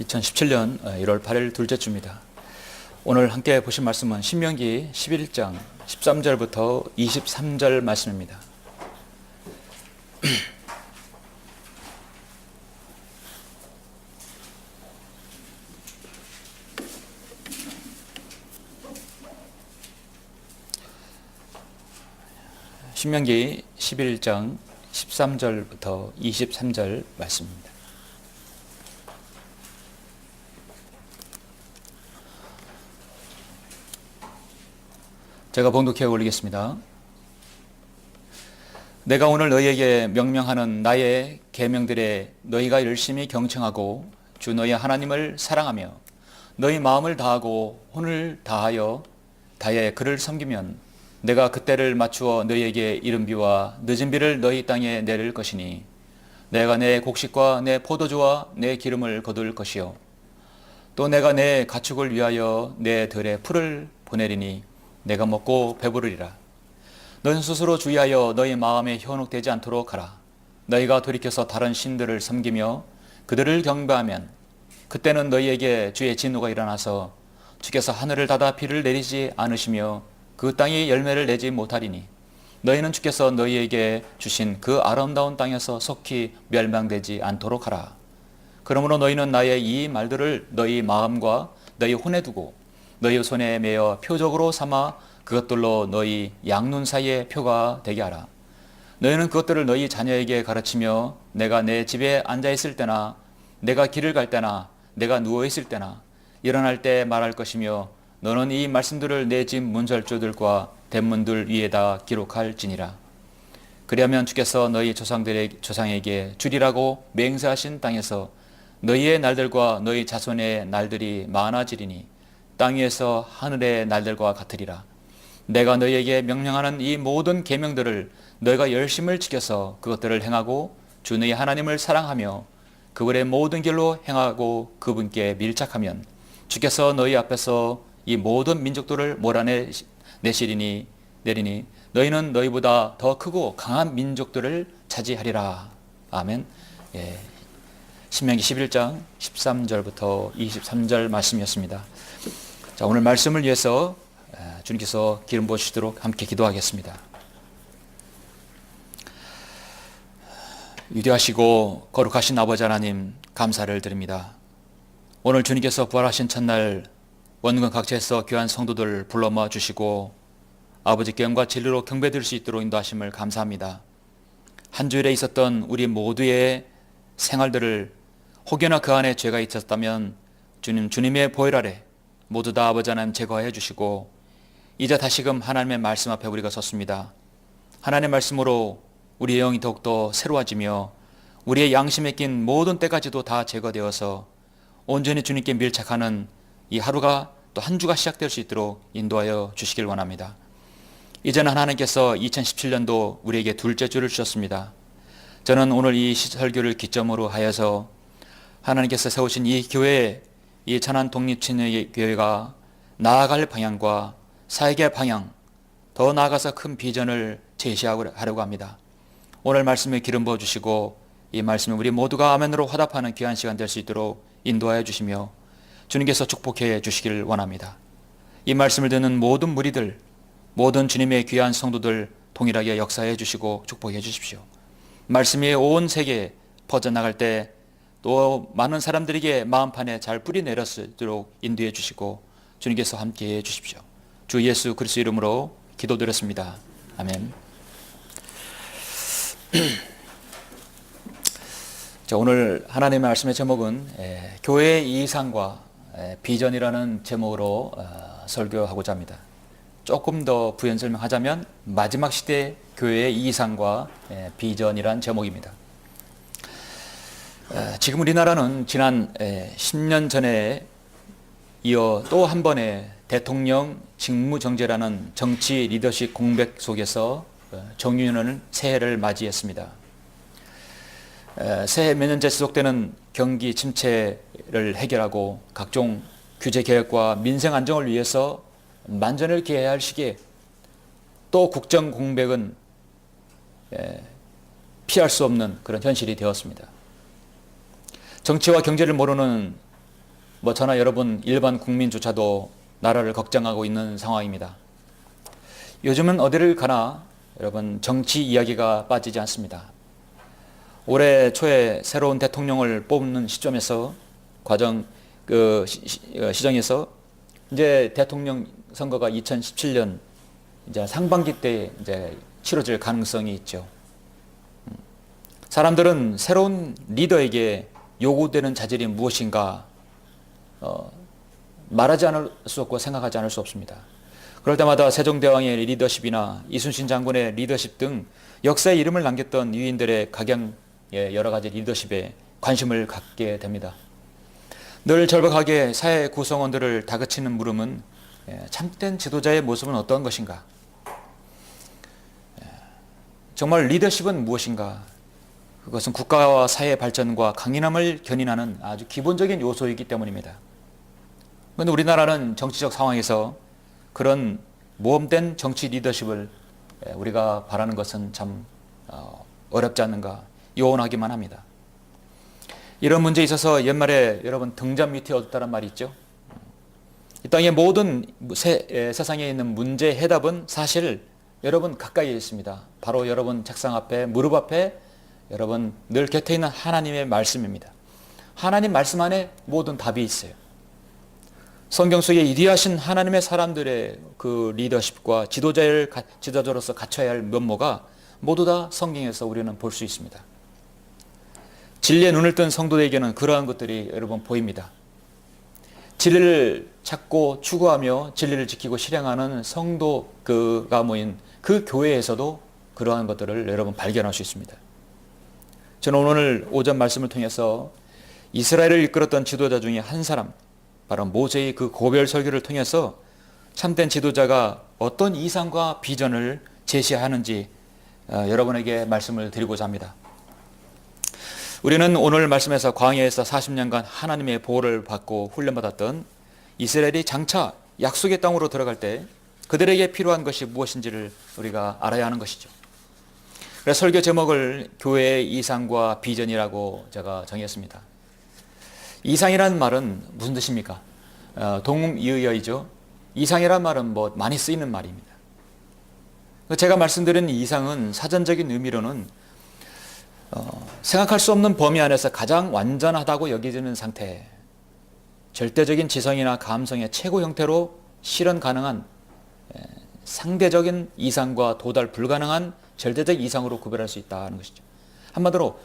2017년 1월 8일 둘째 주입니다. 오늘 함께 보신 말씀은 신명기 11장 13절부터 23절 말씀입니다. 신명기 11장 13절부터 23절 말씀입니다. 제가 봉독해 올리겠습니다. 내가 오늘 너희에게 명령하는 나의 계명들에 너희가 열심히 경청하고 주 너희 하나님을 사랑하며 너희 마음을 다하고 혼을 다하여 다해 그를 섬기면 내가 그때를 맞추어 너희에게 이른 비와 늦은 비를 너희 땅에 내릴 것이니 내가 내 곡식과 내 포도주와 내 기름을 거둘 것이요 또 내가 내 가축을 위하여 내 들에 풀을 보내리니 내가 먹고 배부르리라. 너희 스스로 주의하여 너희 마음에 현혹되지 않도록 하라. 너희가 돌이켜서 다른 신들을 섬기며 그들을 경배하면 그때는 너희에게 주의 진노가 일어나서 주께서 하늘을 닫아 비를 내리지 않으시며 그 땅이 열매를 내지 못하리니 너희는 주께서 너희에게 주신 그 아름다운 땅에서 속히 멸망되지 않도록 하라. 그러므로 너희는 나의 이 말들을 너희 마음과 너희 혼에 두고 너희 손에 매어 표적으로 삼아 그것들로 너희 양눈 사이에 표가 되게 하라. 너희는 그것들을 너희 자녀에게 가르치며 내가 내 집에 앉아있을 때나 내가 길을 갈 때나 내가 누워있을 때나 일어날 때 말할 것이며 너는 이 말씀들을 내 집 문설주들과 대문들 위에다 기록할지니라. 그리하면 주께서 너희 조상에게 주리라고 맹세하신 땅에서 너희의 날들과 너희 자손의 날들이 많아지리니 땅 위에서 하늘의 날들과 같으리라. 내가 너희에게 명령하는 이 모든 계명들을 너희가 열심을 지켜서 그것들을 행하고 주 너희 하나님을 사랑하며 그분의 모든 길로 행하고 그분께 밀착하면 주께서 너희 앞에서 이 모든 민족들을 몰아내시리니 내리니 너희는 너희보다 더 크고 강한 민족들을 차지하리라. 아멘. 예. 신명기 11장 13절부터 23절 말씀이었습니다. 자, 오늘 말씀을 위해서 주님께서 기름 부으시도록 함께 기도하겠습니다. 위대하시고 거룩하신 아버지 하나님 감사를 드립니다. 오늘 주님께서 부활하신 첫날 원근 각지에서 귀한 성도들 불러 모아 주시고 아버지께 영과 진리로 경배드릴 수 있도록 인도하심을 감사합니다. 한 주일에 있었던 우리 모두의 생활들을 혹여나 그 안에 죄가 있었다면 주님의 보혈 아래 모두 다 아버지 하나님 제거해 주시고 이제 다시금 하나님의 말씀 앞에 우리가 섰습니다. 하나님의 말씀으로 우리의 영이 더욱더 새로워지며 우리의 양심에 낀 모든 때까지도 다 제거되어서 온전히 주님께 밀착하는 이 하루가 또 한 주가 시작될 수 있도록 인도하여 주시길 원합니다. 이제는 하나님께서 2017년도 우리에게 둘째 주를 주셨습니다. 저는 오늘 이 설교를 기점으로 하여서 하나님께서 세우신 이 교회, 이 천안 독립친의 교회가 나아갈 방향과 사역의 방향, 더 나아가서 큰 비전을 제시하려고 합니다. 오늘 말씀에 기름 부어주시고 이 말씀을 우리 모두가 아멘으로 화답하는 귀한 시간 될 수 있도록 인도하여 주시며 주님께서 축복해 주시길 원합니다. 이 말씀을 듣는 모든 무리들, 모든 주님의 귀한 성도들 동일하게 역사해 주시고 축복해 주십시오. 말씀이 온 세계에 퍼져나갈 때 또 많은 사람들에게 마음판에 잘 뿌리 내렸도록 인도해 주시고 주님께서 함께해 주십시오. 주 예수 그리스도 이름으로 기도드렸습니다. 아멘. 자, 오늘 하나님의 말씀의 제목은 교회의 이상과 비전이라는 제목으로 설교하고자 합니다. 조금 더 부연 설명하자면 마지막 시대 교회의 이상과 비전이라는 제목입니다. 지금 우리나라는 지난 10년 전에 이어 또 한 번의 대통령 직무정지라는 정치 리더십 공백 속에서 정유년 새해를 맞이했습니다. 새해 몇 년째 지속되는 경기 침체를 해결하고 각종 규제 개혁과 민생 안정을 위해서 만전을 기해야 할 시기에 또 국정 공백은 피할 수 없는 그런 현실이 되었습니다. 정치와 경제를 모르는 뭐 저나 여러분 일반 국민조차도 나라를 걱정하고 있는 상황입니다. 요즘은 어디를 가나 여러분 정치 이야기가 빠지지 않습니다. 올해 초에 새로운 대통령을 뽑는 시점에서 시정에서 이제 대통령 선거가 2017년 이제 상반기 때 이제 치러질 가능성이 있죠. 사람들은 새로운 리더에게 요구되는 자질이 무엇인가 말하지 않을 수 없고 생각하지 않을 수 없습니다. 그럴 때마다 세종대왕의 리더십이나 이순신 장군의 리더십 등 역사에 이름을 남겼던 위인들의 각양의 여러 가지 리더십에 관심을 갖게 됩니다. 늘 절박하게 사회 구성원들을 다그치는 물음은 참된 지도자의 모습은 어떤 것인가? 정말 리더십은 무엇인가? 그것은 국가와 사회의 발전과 강인함을 견인하는 아주 기본적인 요소이기 때문입니다. 그런데 우리나라는 정치적 상황에서 그런 모험된 정치 리더십을 우리가 바라는 것은 참 어렵지 않는가 요원하기만 합니다. 이런 문제에 있어서 옛말에 여러분 등잔 밑에 어둡다는 말이 있죠. 이 땅의 모든 세상에 있는 문제의 해답은 사실 여러분 가까이에 있습니다. 바로 여러분 책상 앞에 무릎 앞에 여러분 늘 곁에 있는 하나님의 말씀입니다. 하나님 말씀 안에 모든 답이 있어요. 성경 속에 위대하신 하나님의 사람들의 그 리더십과 지도자로서 갖춰야 할 면모가 모두 다 성경에서 우리는 볼 수 있습니다. 진리의 눈을 뜬 성도들에게는 그러한 것들이 여러분 보입니다. 진리를 찾고 추구하며 진리를 지키고 실행하는 성도가 모인 그 교회에서도 그러한 것들을 여러분 발견할 수 있습니다. 저는 오늘 오전 말씀을 통해서 이스라엘을 이끌었던 지도자 중에 한 사람, 바로 모세의 그 고별 설교를 통해서 참된 지도자가 어떤 이상과 비전을 제시하는지 여러분에게 말씀을 드리고자 합니다. 우리는 오늘 말씀에서 광야에서 40년간 하나님의 보호를 받고 훈련받았던 이스라엘이 장차 약속의 땅으로 들어갈 때 그들에게 필요한 것이 무엇인지를 우리가 알아야 하는 것이죠. 그래서 설교 제목을 교회의 이상과 비전이라고 제가 정했습니다. 이상이라는 말은 무슨 뜻입니까? 동이의어이죠. 이상이라는 말은 많이 쓰이는 말입니다. 제가 말씀드린 이상은 사전적인 의미로는 생각할 수 없는 범위 안에서 가장 완전하다고 여겨지는 상태, 절대적인 지성이나 감성의 최고 형태로 실현 가능한 상대적인 이상과 도달 불가능한 절대적 이상으로 구별할 수 있다는 것이죠. 한마디로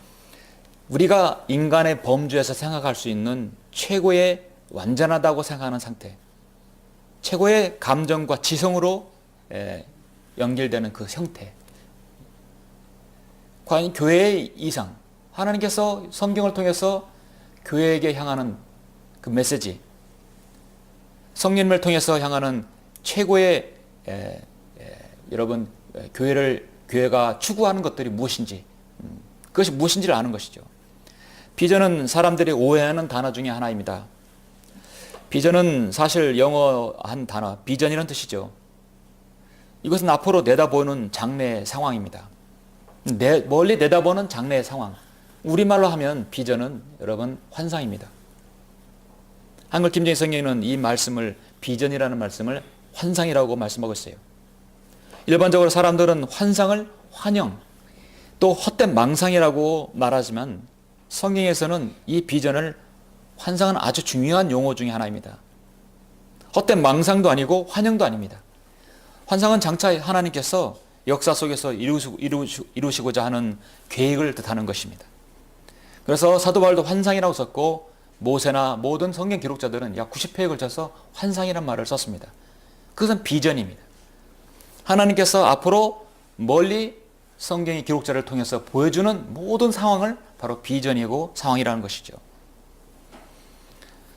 우리가 인간의 범주에서 생각할 수 있는 최고의 완전하다고 생각하는 상태, 최고의 감정과 지성으로 연결되는 그 형태. 과연 교회의 이상, 하나님께서 성경을 통해서 교회에게 향하는 그 메시지, 성령님을 통해서 향하는 최고의 여러분 교회가 추구하는 것들이 무엇인지, 그것이 무엇인지를 아는 것이죠. 비전은 사람들이 오해하는 단어 중에 하나입니다. 비전은 사실 영어 한 단어, 비전이라는 뜻이죠. 이것은 앞으로 내다보는 장래의 상황입니다. 멀리 내다보는 장래의 상황. 우리말로 하면 비전은 여러분 환상입니다. 한글 김정희 성경에는 이 말씀을 비전이라는 말씀을 환상이라고 말씀하고 있어요. 일반적으로 사람들은 환상을 환영, 또 헛된 망상이라고 말하지만 성경에서는 이 비전을 환상은 아주 중요한 용어 중에 하나입니다. 헛된 망상도 아니고 환영도 아닙니다. 환상은 장차 하나님께서 역사 속에서 이루시고자 하는 계획을 뜻하는 것입니다. 그래서 사도 바울도 환상이라고 썼고 모세나 모든 성경 기록자들은 약 90회에 걸쳐서 환상이라는 말을 썼습니다. 그것은 비전입니다. 하나님께서 앞으로 멀리 성경의 기록자를 통해서 보여주는 모든 상황을 바로 비전이고 상황이라는 것이죠.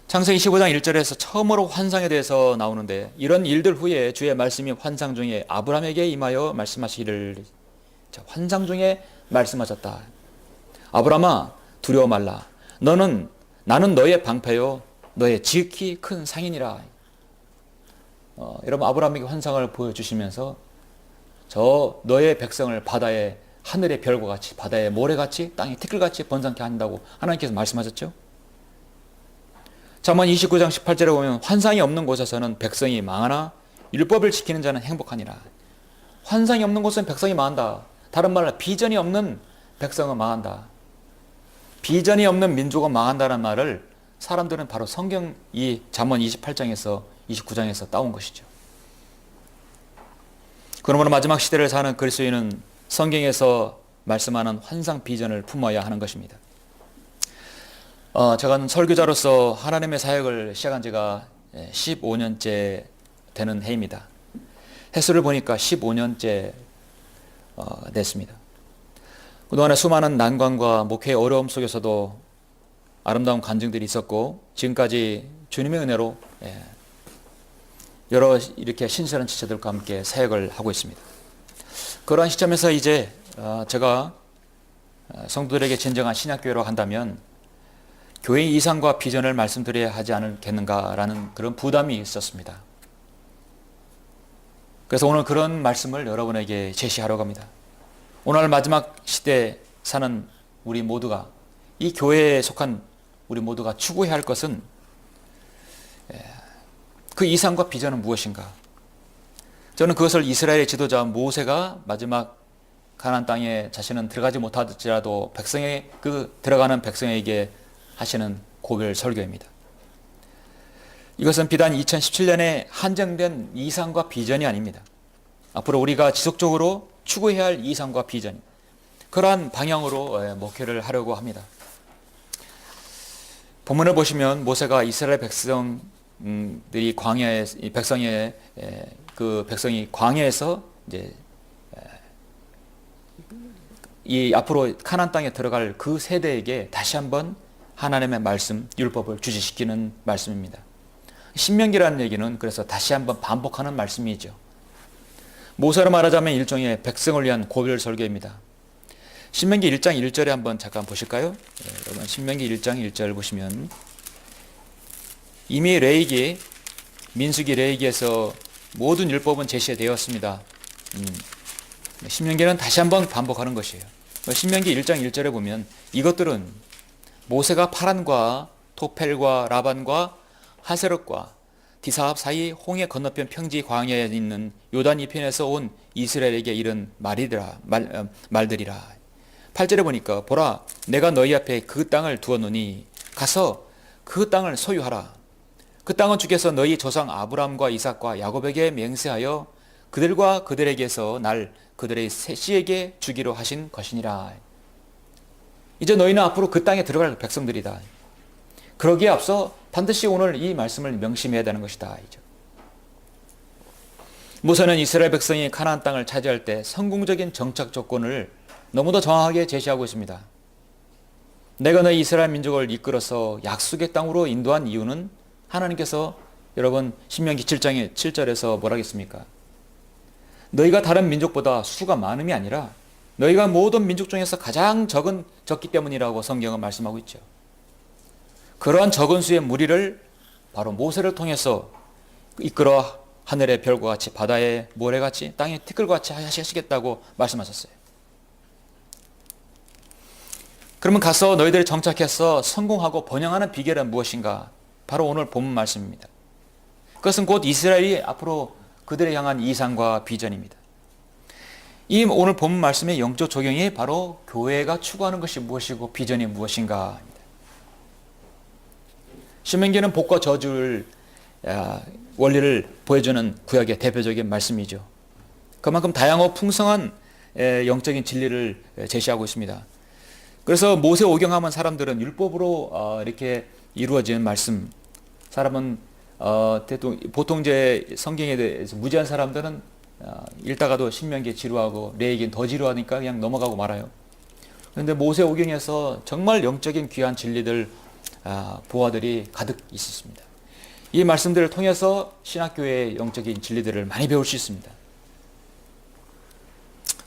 창세기 15장 1절에서 처음으로 환상에 대해서 나오는데 이런 일들 후에 주의 말씀이 환상 중에 아브라함에게 임하여 말씀하시기를 환상 중에 말씀하셨다. 아브라함아 두려워 말라. 나는 너의 방패요 너의 지극히 큰 상인이라. 여러분 아브라함에게 환상을 보여주시면서 저 너의 백성을 바다의 하늘의 별과 같이 바다의 모래같이 땅의 티끌같이 번성케 한다고 하나님께서 말씀하셨죠. 잠언 29장 18절에 보면 환상이 없는 곳에서는 백성이 망하나 율법을 지키는 자는 행복하니라. 환상이 없는 곳은 백성이 망한다. 다른 말로 비전이 없는 백성은 망한다. 비전이 없는 민족은 망한다는 말을 사람들은 바로 성경 이 잠언 28장에서 29장에서 따온 것이죠. 그러므로 마지막 시대를 사는 그리스도인은 성경에서 말씀하는 환상 비전을 품어야 하는 것입니다. 제가 설교자로서 하나님의 사역을 시작한 지가 15년째 되는 해입니다. 횟수를 보니까 15년째 됐습니다. 그동안에 수많은 난관과 목회의 어려움 속에서도 아름다운 간증들이 있었고 지금까지 주님의 은혜로 여러 이렇게 신선한 지체들과 함께 사역을 하고 있습니다. 그러한 시점에서 이제 제가 성도들에게 진정한 신약교회로 한다면 교회의 이상과 비전을 말씀드려야 하지 않겠는가라는 그런 부담이 있었습니다. 그래서 오늘 그런 말씀을 여러분에게 제시하려고 합니다. 오늘 마지막 시대에 사는 우리 모두가, 이 교회에 속한 우리 모두가 추구해야 할 것은 그 이상과 비전은 무엇인가? 저는 그것을 이스라엘의 지도자 모세가 마지막 가나안 땅에 자신은 들어가지 못하더라도 들어가는 백성에게 하시는 고별 설교입니다. 이것은 비단 2017년에 한정된 이상과 비전이 아닙니다. 앞으로 우리가 지속적으로 추구해야 할 이상과 비전, 그러한 방향으로 목회를 하려고 합니다. 본문을 보시면 모세가 이스라엘 백성들이 백성이 광야에서 이제 이 앞으로 가나안 땅에 들어갈 그 세대에게 다시 한번 하나님의 말씀, 율법을 주지시키는 말씀입니다. 신명기라는 얘기는 그래서 다시 한번 반복하는 말씀이죠. 모세로 말하자면 일종의 백성을 위한 고별 설교입니다. 신명기 1장 1절에 한번 잠깐 보실까요? 여러분 신명기 1장 1절 보시면 이미 민수기 레위기에서 모든 율법은 제시되었습니다. 신명기는 다시 한번 반복하는 것이에요. 신명기 1장 1절에 보면 이것들은 모세가 파란과 토펠과 라반과 하세롯과 디사합 사이 홍해 건너편 평지 광야에 있는 요단 이편에서 온 이스라엘에게 이른 말들이라. 8절에 보니까 보라 내가 너희 앞에 그 땅을 두었노니 가서 그 땅을 소유하라. 그 땅은 주께서 너희 조상 아브라함과 이삭과 야곱에게 맹세하여 그들과 그들에게서 날 그들의 씨에게 주기로 하신 것이니라. 이제 너희는 앞으로 그 땅에 들어갈 백성들이다. 그러기에 앞서 반드시 오늘 이 말씀을 명심해야 되는 것이다. 모세는 이스라엘 백성이 가나안 땅을 차지할 때 성공적인 정착 조건을 너무도 정확하게 제시하고 있습니다. 내가 너희 이스라엘 민족을 이끌어서 약속의 땅으로 인도한 이유는 하나님께서 여러분 신명기 7장의 7절에서 뭐라 했습니까? 너희가 다른 민족보다 수가 많음이 아니라 너희가 모든 민족 중에서 가장 적기 때문이라고 성경은 말씀하고 있죠. 그러한 적은 수의 무리를 바로 모세를 통해서 이끌어 하늘의 별과 같이 바다의 모래같이 땅의 티끌같이 하시겠다고 말씀하셨어요. 그러면 가서 너희들이 정착해서 성공하고 번영하는 비결은 무엇인가? 바로 오늘 본문 말씀입니다. 그것은 곧 이스라엘이 앞으로 그들을 향한 이상과 비전입니다. 이 오늘 본문 말씀의 영적 적용이 바로 교회가 추구하는 것이 무엇이고 비전이 무엇인가. 신명기는 복과 저주를 원리를 보여주는 구약의 대표적인 말씀이죠. 그만큼 다양하고 풍성한 영적인 진리를 제시하고 있습니다. 그래서 모세 오경하면 사람들은 율법으로 이렇게 이루어진 말씀, 사람은 보통 이제 성경에 대해서 무지한 사람들은 읽다가도 신명기에 지루하고 레위기는 더 지루하니까 그냥 넘어가고 말아요. 그런데 모세 오경에서 정말 영적인 귀한 진리들, 보화들이 가득 있었습니다. 이 말씀들을 통해서 신학교의 영적인 진리들을 많이 배울 수 있습니다.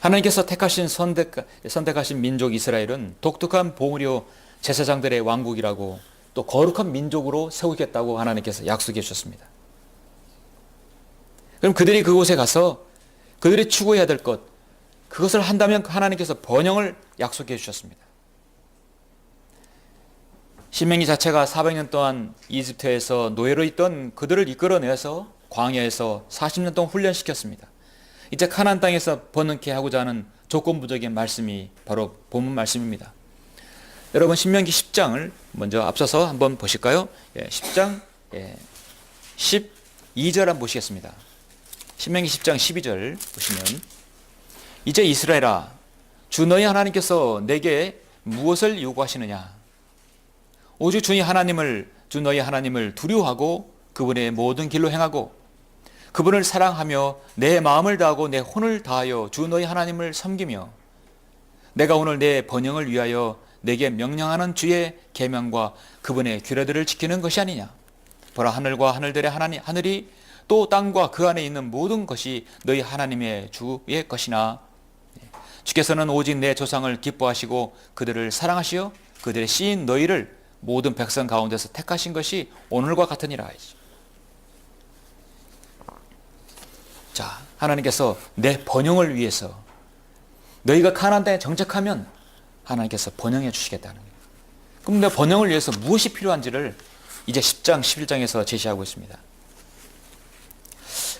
하나님께서 선택하신 민족 이스라엘은 독특한 봉우리 제사장들의 왕국이라고 또 거룩한 민족으로 세우겠다고 하나님께서 약속해 주셨습니다. 그럼 그들이 그곳에 가서 그들이 추구해야 될 것, 그것을 한다면 하나님께서 번영을 약속해 주셨습니다. 신명기 자체가 400년 동안 이집트에서 노예로 있던 그들을 이끌어내서 광야에서 40년 동안 훈련시켰습니다. 이제 가나안 땅에서 번영케 하고자 하는 조건부적인 말씀이 바로 본문 말씀입니다. 여러분 신명기 10장을 먼저 앞서서 한번 보실까요? 10장 12절 한번 보시겠습니다. 신명기 10장 12절 보시면 이제 이스라엘아 주 너희 하나님께서 내게 무엇을 요구하시느냐 오직 주 너희 하나님을 두려워하고 그분의 모든 길로 행하고 그분을 사랑하며 내 마음을 다하고 내 혼을 다하여 주 너희 하나님을 섬기며 내가 오늘 내 번영을 위하여 내게 명령하는 주의 계명과 그분의 규례들을 지키는 것이 아니냐. 보라 하늘과 하늘들의 하늘이 또 땅과 그 안에 있는 모든 것이 너희 하나님의 주의 것이나 주께서는 오직 내 조상을 기뻐하시고 그들을 사랑하시어 그들의 씨인 너희를 모든 백성 가운데서 택하신 것이 오늘과 같으니라. 자, 하나님께서 내 번영을 위해서 너희가 가나안 땅에 정착하면 하나님께서 번영해 주시겠다는 거예요. 그럼 내 번영을 위해서 무엇이 필요한지를 이제 10장, 11장에서 제시하고 있습니다.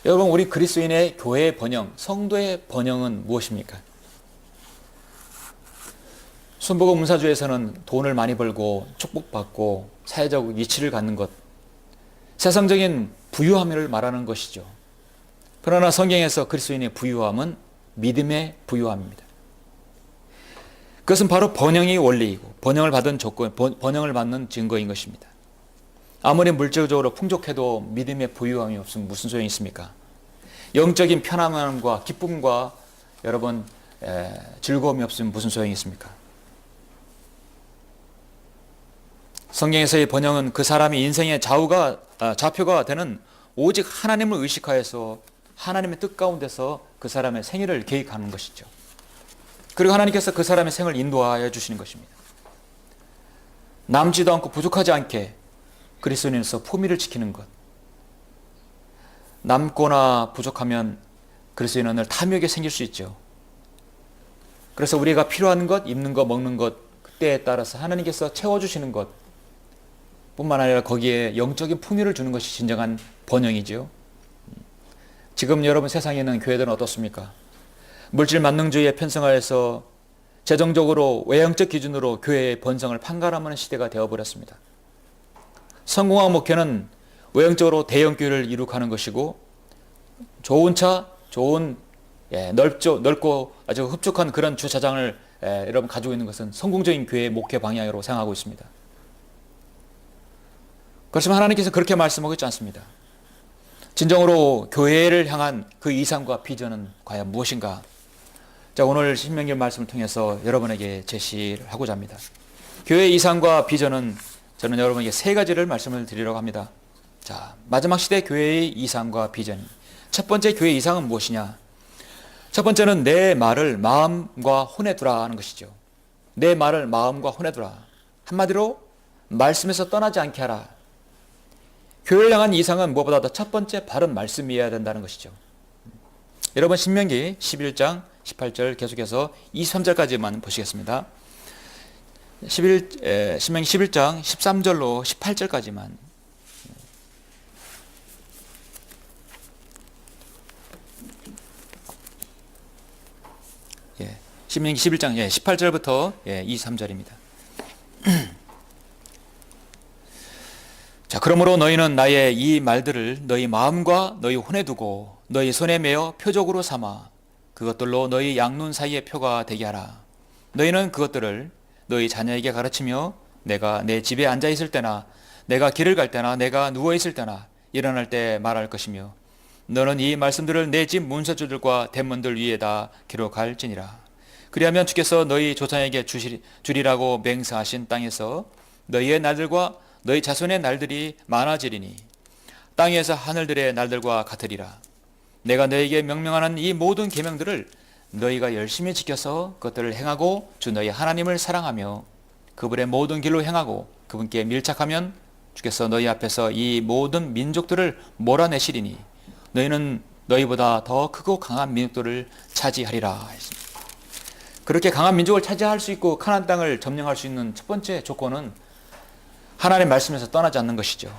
여러분, 우리 그리스도인의 교회의 번영, 성도의 번영은 무엇입니까? 순복음 문사주에서는 돈을 많이 벌고 축복받고 사회적 위치를 갖는 것, 세상적인 부유함을 말하는 것이죠. 그러나 성경에서 그리스도인의 부유함은 믿음의 부유함입니다. 그것은 바로 번영의 원리이고 번영을 받은 조건, 번영을 받는 증거인 것입니다. 아무리 물질적으로 풍족해도 믿음의 부유함이 없으면 무슨 소용이 있습니까? 영적인 편안함과 기쁨과 여러분 즐거움이 없으면 무슨 소용이 있습니까? 성경에서의 번영은 그 사람이 인생의 좌표가 되는 오직 하나님을 의식하여서 하나님의 뜻 가운데서 그 사람의 생애를 계획하는 것이죠. 그리고 하나님께서 그 사람의 생을 인도하여 주시는 것입니다. 남지도 않고 부족하지 않게 그리스도인으로서 품위를 지키는 것. 남거나 부족하면 그리스도인은 늘 탐욕에 생길 수 있죠. 그래서 우리가 필요한 것, 입는 것, 먹는 것, 그때에 따라서 하나님께서 채워주시는 것 뿐만 아니라 거기에 영적인 풍요를 주는 것이 진정한 번영이죠. 지금 여러분 세상에 있는 교회들은 어떻습니까? 물질 만능주의에 편성하여서 재정적으로 외형적 기준으로 교회의 번성을 판가름하는 시대가 되어버렸습니다. 성공한 목회는 외형적으로 대형교회를 이룩하는 것이고 좋은 차, 좋은 넓고 아주 흡족한 그런 주차장을 여러분 가지고 있는 것은 성공적인 교회의 목회 방향으로 생각하고 있습니다. 그렇지만 하나님께서 그렇게 말씀하고 있지 않습니다. 진정으로 교회를 향한 그 이상과 비전은 과연 무엇인가? 자, 오늘 신명기 말씀을 통해서 여러분에게 제시를 하고자 합니다. 교회의 이상과 비전은 저는 여러분에게 세 가지를 말씀을 드리려고 합니다. 자, 마지막 시대 교회의 이상과 비전. 첫 번째 교회의 이상은 무엇이냐? 첫 번째는 내 말을 마음과 혼에 두라 하는 것이죠. 내 말을 마음과 혼에 두라. 한마디로 말씀에서 떠나지 않게 하라. 교회를 향한 이상은 무엇보다 첫 번째 바른 말씀이어야 된다는 것이죠. 여러분 신명기 11장 18절 계속해서 23절까지만 보시겠습니다. 신명기 11장 13절로 18절까지만. 신명기 11장 18절부터 23절입니다. 자, 그러므로 너희는 나의 이 말들을 너희 마음과 너희 혼에 두고 너희 손에 메어 표적으로 삼아 그것들로 너희 양눈 사이의 표가 되게 하라. 너희는 그것들을 너희 자녀에게 가르치며 내가 내 집에 앉아 있을 때나 내가 길을 갈 때나 내가 누워 있을 때나 일어날 때 말할 것이며 너는 이 말씀들을 내 집 문서줄들과 대문들 위에다 기록할지니라. 그리하면 주께서 너희 조상에게 주리라고 맹세하신 땅에서 너희의 날들과 너희 자손의 날들이 많아지리니 땅에서 하늘들의 날들과 같으리라. 내가 너희에게 명령하는 이 모든 계명들을 너희가 열심히 지켜서 그것들을 행하고 주 너희 하나님을 사랑하며 그분의 모든 길로 행하고 그분께 밀착하면 주께서 너희 앞에서 이 모든 민족들을 몰아내시리니 너희는 너희보다 더 크고 강한 민족들을 차지하리라. 그렇게 강한 민족을 차지할 수 있고 가나안 땅을 점령할 수 있는 첫 번째 조건은 하나님의 말씀에서 떠나지 않는 것이죠.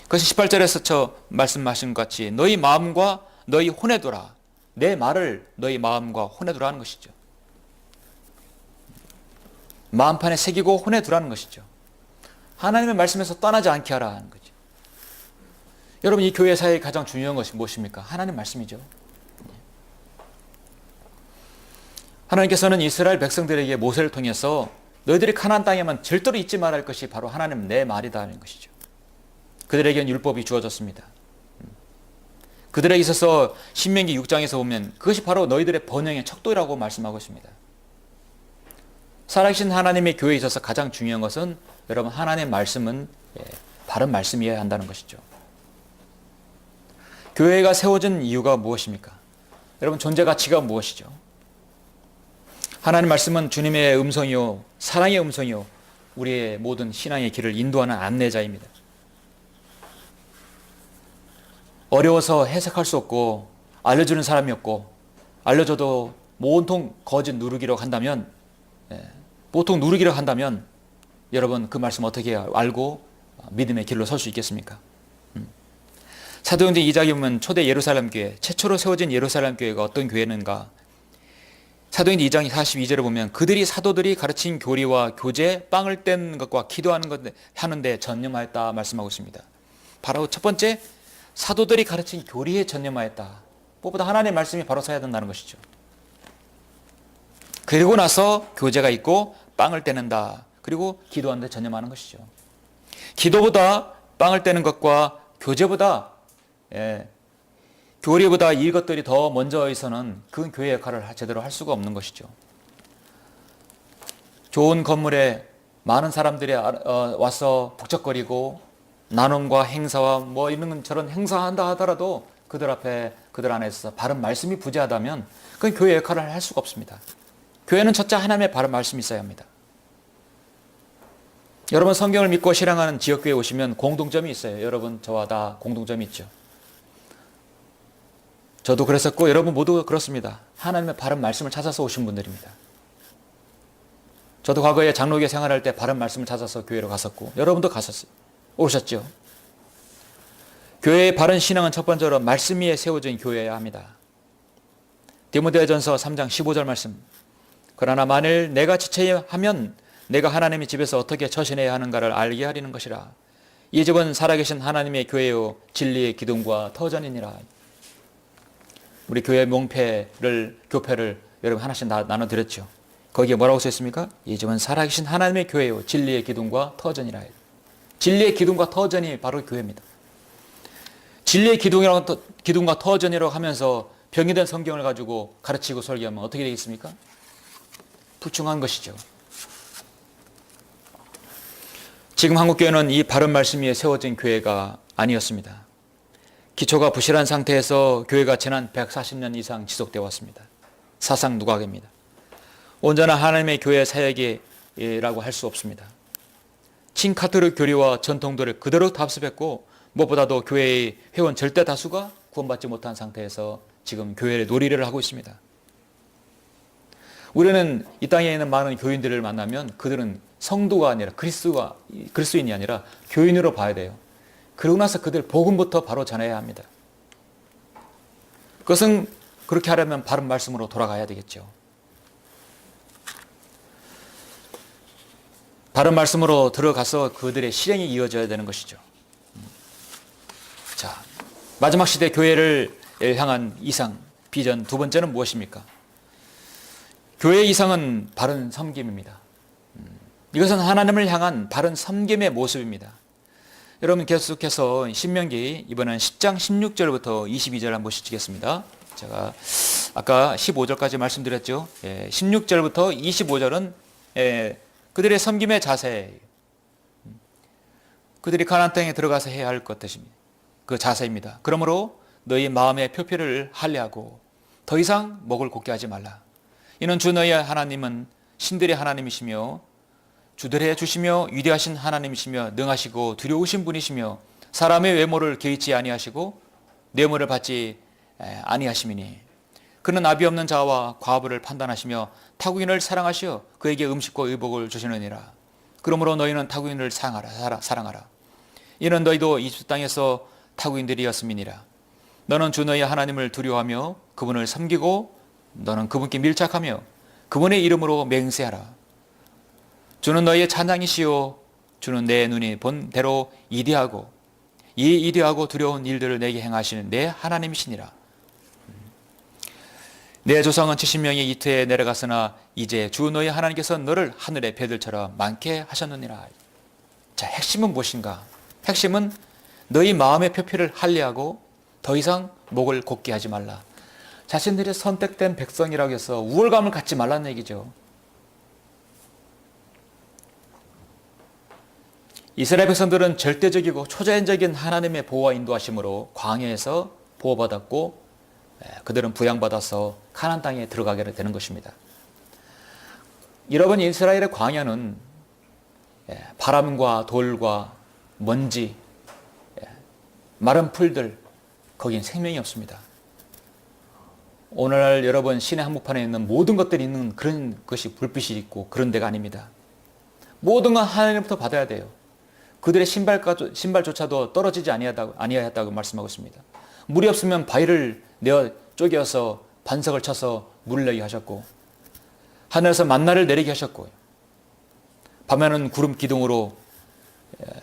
그래서 18절에서 저 말씀하신 것 같이 너희 마음과 너희 혼에 두라. 내 말을 너희 마음과 혼에 두라는 것이죠. 마음판에 새기고 혼에 두라는 것이죠. 하나님의 말씀에서 떠나지 않게 하라는 거죠. 여러분, 이 교회 사회의 가장 중요한 것이 무엇입니까? 하나님 말씀이죠. 하나님께서는 이스라엘 백성들에게 모세를 통해서 너희들이 가나안 땅에만 절대로 잊지 말아야 할 것이 바로 하나님 내 말이다 하는 것이죠. 그들에게는 율법이 주어졌습니다. 그들에게 있어서 신명기 6장에서 보면 그것이 바로 너희들의 번영의 척도라고 말씀하고 있습니다. 살아계신 하나님의 교회에 있어서 가장 중요한 것은 여러분 하나님의 말씀은 바른 말씀이어야 한다는 것이죠. 교회가 세워진 이유가 무엇입니까? 여러분 존재 가치가 무엇이죠? 하나님 말씀은 주님의 음성이요 사랑의 음성이요 우리의 모든 신앙의 길을 인도하는 안내자입니다. 어려워서 해석할 수 없고 알려주는 사람이 없고 알려줘도 온통 거짓 누르기로 한다면 보통 누르기로 한다면 여러분 그 말씀 어떻게 알고 믿음의 길로 설 수 있겠습니까? 사도행전 2장에 보면 초대 예루살렘 교회 최초로 세워진 예루살렘 교회가 어떤 교회는가? 사도행전 2장 42절에 보면 그들이 사도들이 가르친 교리와 교제 빵을 떼는 것과 기도하는 것 하는데 전념하였다 말씀하고 있습니다. 바로 첫 번째 사도들이 가르친 교리에 전념하였다. 무엇보다 하나님의 말씀이 바로 서야 된다는 것이죠. 그리고 나서 교제가 있고 빵을 떼는다. 그리고 기도하는 데 전념하는 것이죠. 기도보다 빵을 떼는 것과 교제보다 교리보다 이것들이 더 먼저 있어서는 그 교회 역할을 제대로 할 수가 없는 것이죠. 좋은 건물에 많은 사람들이 와서 북적거리고 나눔과 행사와 뭐 이런 저런 행사한다 하더라도 그들 앞에 그들 안에서 바른 말씀이 부재하다면 그건 교회 역할을 할 수가 없습니다. 교회는 첫째 하나님의 바른 말씀이 있어야 합니다. 여러분 성경을 믿고 신앙하는 지역교회에 오시면 공동점이 있어요. 여러분 저와 다 공동점이 있죠. 저도 그랬었고 여러분 모두 그렇습니다. 하나님의 바른 말씀을 찾아서 오신 분들입니다. 저도 과거에 장로교 생활할 때 바른 말씀을 찾아서 교회로 갔었고 여러분도 오셨죠. 교회의 바른 신앙은 첫 번째로 말씀 위에 세워진 교회여야 합니다. 디모데전서 3장 15절 말씀. 그러나 만일 내가 지체하면 내가 하나님의 집에서 어떻게 처신해야 하는가를 알게 하리는 것이라. 이 집은 살아계신 하나님의 교회요 진리의 기둥과 터전이니라. 우리 교회 교패를 여러분 하나씩 나눠드렸죠. 거기에 뭐라고 써있습니까? 이 집은 살아계신 하나님의 교회요 진리의 기둥과 터전이라. 진리의 기둥과 터전이 바로 교회입니다. 진리의 기둥과 터전이라고 하면서 병이 된 성경을 가지고 가르치고 설교하면 어떻게 되겠습니까? 불충한 것이죠. 지금 한국교회는 이 바른 말씀 위에 세워진 교회가 아니었습니다. 기초가 부실한 상태에서 교회가 지난 140년 이상 지속되어 왔습니다. 사상 누각입니다. 온전한 하나님의 교회 사역이라고 할 수 없습니다. 친카톨릭 교리와 전통들을 그대로 답습했고 무엇보다도 교회의 회원 절대 다수가 구원받지 못한 상태에서 지금 교회의 놀이를 하고 있습니다. 우리는 이 땅에 있는 많은 교인들을 만나면 그들은 성도가 아니라 그리스도인이 아니라 교인으로 봐야 돼요. 그러고 나서 그들 복음부터 바로 전해야 합니다. 그것은 그렇게 하려면 바른 말씀으로 돌아가야 되겠죠. 바른 말씀으로 들어가서 그들의 실행이 이어져야 되는 것이죠. 자, 마지막 시대 교회를 향한 이상, 비전 두 번째는 무엇입니까? 교회의 이상은 바른 섬김입니다. 이것은 하나님을 향한 바른 섬김의 모습입니다. 여러분 계속해서 신명기 이번엔 10장 16절부터 22절 한번 보시겠습니다. 제가 아까 15절까지 말씀드렸죠. 16절부터 25절은 그들의 섬김의 자세, 그들이 가나안 땅에 들어가서 해야 할 것입니다. 그 자세입니다. 그러므로 너희 마음의 표표를 할례하고 더 이상 목을 곧게 하지 말라. 이는 주 너희의 하나님은 신들의 하나님이시며 주들의 주시며 위대하신 하나님이시며 능하시고 두려우신 분이시며 사람의 외모를 개의치 아니하시고 뇌물을 받지 아니하심이니 그는 나비 없는 자와 과부를 판단하시며 타국인을 사랑하시어 그에게 음식과 의복을 주시느니라. 그러므로 너희는 타국인을 사랑하라. 이는 너희도 이집트 땅에서 타국인들이었음이니라. 너는 주 너희 하나님을 두려워하며 그분을 섬기고 너는 그분께 밀착하며 그분의 이름으로 맹세하라. 주는 너희의 찬양이시요 주는 내 눈이 본 대로 이디하고 두려운 일들을 내게 행하시는 내 하나님이시니라. 내 조상은 70명이 이태에 내려갔으나 이제 주 너희 하나님께서 너를 하늘의 별들처럼 많게 하셨느니라. 자, 핵심은 무엇인가? 핵심은 너희 마음의 표피를 할례하고 더 이상 목을 곧게 하지 말라. 자신들이 선택된 백성이라고 해서 우월감을 갖지 말라는 얘기죠. 이스라엘 백성들은 절대적이고 초자연적인 하나님의 보호와 인도하심으로 광야에서 보호받았고 그들은 부양받아서 가나안 땅에 들어가게 되는 것입니다. 여러분, 이스라엘의 광야는 바람과 돌과 먼지, 마른 풀들, 거긴 생명이 없습니다. 오늘날 여러분 시내 한복판에 있는 모든 것들이 있는 그런 것이 불빛이 있고 그런 데가 아닙니다. 모든 건 하나님부터 받아야 돼요. 그들의 신발조차도 떨어지지 아니하였다고 말씀하고 있습니다. 물이 없으면 바위를 내어 쪼개어서 반석을 쳐서 물을 내게 하셨고 하늘에서 만나를 내리게 하셨고 밤에는 구름 기둥으로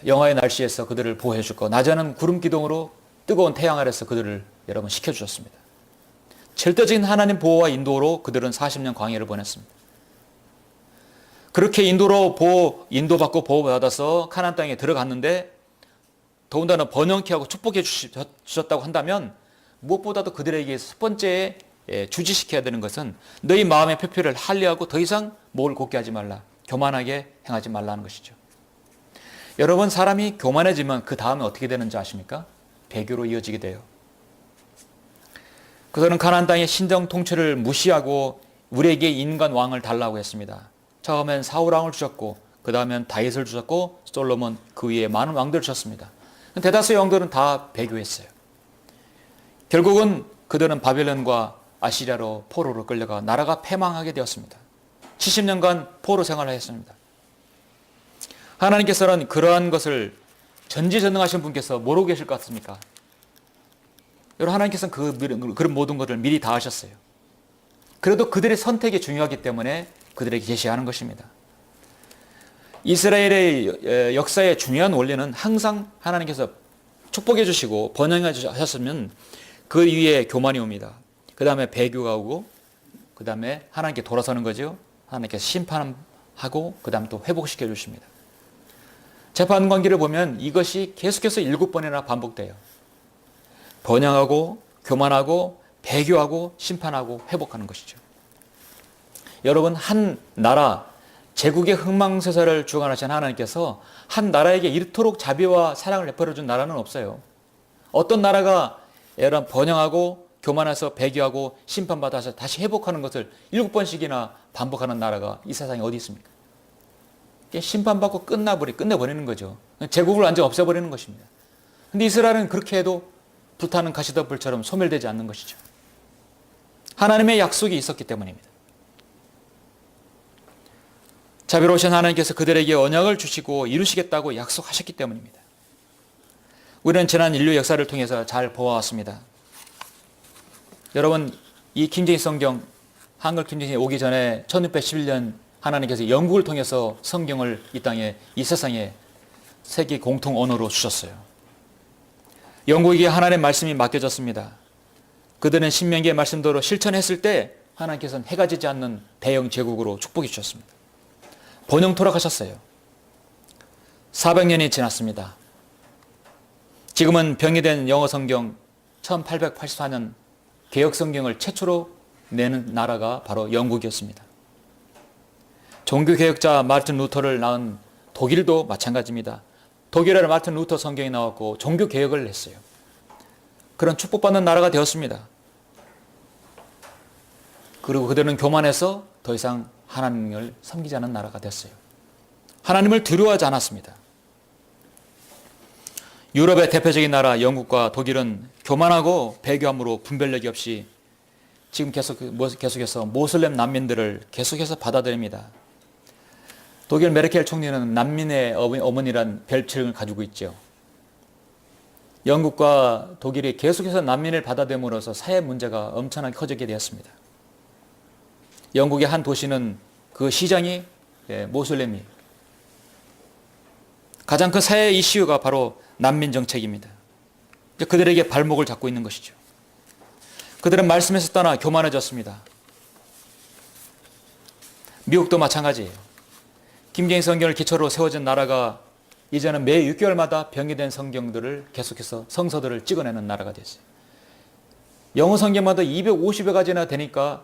영하의 날씨에서 그들을 보호해 주고 낮에는 구름 기둥으로 뜨거운 태양 아래서 그들을 여러분 시켜주셨습니다. 절대적인 하나님 보호와 인도로 그들은 40년 광야를 보냈습니다. 그렇게 인도받고 보호받아서 가나안 땅에 들어갔는데 더군다나 번영케 하고 축복해 주셨다고 한다면 무엇보다도 그들에게 첫 번째 주지시켜야 되는 것은 너희 마음의 표표를 할례하고 더 이상 목을 곧게 하지 말라. 교만하게 행하지 말라는 것이죠. 여러분, 사람이 교만해지면 그 다음에 어떻게 되는지 아십니까? 배교로 이어지게 돼요. 그들은 가나안 땅의 신정 통치를 무시하고 우리에게 인간 왕을 달라고 했습니다. 처음엔 사울 왕을 주셨고 그 다음엔 다윗을 주셨고 솔로몬 그 위에 많은 왕들을 주셨습니다. 대다수의 왕들은 다 배교했어요. 결국은 그들은 바벨론과 아시리아로 포로로 끌려가 나라가 패망하게 되었습니다. 70년간 포로 생활을 했습니다. 하나님께서는 그러한 것을 전지전능하신 분께서 모르고 계실 것 같습니까? 여러분, 하나님께서는 그런 모든 것을 미리 다 하셨어요. 그래도 그들의 선택이 중요하기 때문에 그들에게 제시하는 것입니다. 이스라엘의 역사의 중요한 원리는 항상 하나님께서 축복해 주시고 번영해 주셨으면 그 위에 교만이 옵니다. 그 다음에 배교가 오고 그 다음에 하나님께 돌아서는 거죠. 하나님께서 심판하고 그 다음에 또 회복시켜 주십니다. 재판 관계를 보면 이것이 계속해서 7번이나 반복돼요. 번영하고 교만하고 배교하고 심판하고 회복하는 것이죠. 여러분, 한 나라 제국의 흥망소설을 주관하신 하나님께서 한 나라에게 이토록 자비와 사랑을 베풀어 준 나라는 없어요. 어떤 나라가 여러분 번영하고 교만해서 배교하고 심판받아서 다시 회복하는 것을 7번씩이나 반복하는 나라가 이 세상에 어디 있습니까? 심판받고 끝내버리는 거죠. 제국을 완전 없애버리는 것입니다. 근데 이스라엘은 그렇게 해도 불타는 가시덤불처럼 소멸되지 않는 것이죠. 하나님의 약속이 있었기 때문입니다. 자비로우신 하나님께서 그들에게 언약을 주시고 이루시겠다고 약속하셨기 때문입니다. 우리는 지난 인류 역사를 통해서 잘 보아왔습니다. 여러분, 이 킹제임스 성경, 한글 킹제임스 오기 전에 1611년 하나님께서 영국을 통해서 성경을 이 땅에, 이 세상에 세계 공통 언어로 주셨어요. 영국에게 하나님의 말씀이 맡겨졌습니다. 그들은 신명기의 말씀대로 실천했을 때 하나님께서는 해가 지지 않는 대영 제국으로 축복해 주셨습니다. 번영토락하셨어요. 400년이 지났습니다. 지금은 병의된 영어 성경 1884년 개역 성경을 최초로 내는 나라가 바로 영국이었습니다. 종교개혁자 마르틴 루터를 낳은 독일도 마찬가지입니다. 독일에는 마르틴 루터 성경이 나왔고 종교개혁을 했어요. 그런 축복받는 나라가 되었습니다. 그리고 그들은 교만해서 더 이상 하나님을 섬기지 않는 나라가 됐어요. 하나님을 두려워하지 않았습니다. 유럽의 대표적인 나라 영국과 독일은 교만하고 배교함으로 분별력이 없이 지금 계속해서 모슬렘 난민들을 계속해서 받아들입니다. 독일 메르켈 총리는 난민의 어머니란 별칭을 가지고 있죠. 영국과 독일이 계속해서 난민을 받아들임으로써 사회 문제가 엄청나게 커지게 되었습니다. 영국의 한 도시는 그 시장이 모슬렘이에요. 가장 큰 사회 이슈가 바로 난민 정책입니다. 그들에게 발목을 잡고 있는 것이죠. 그들은 말씀에서 떠나 교만해졌습니다. 미국도 마찬가지예요. 김경희 성경을 기초로 세워진 나라가 이제는 매 6개월마다 병기된 성경들을 계속해서 성서들을 찍어내는 나라가 됐어요. 영어 성경마다 250여 가지나 되니까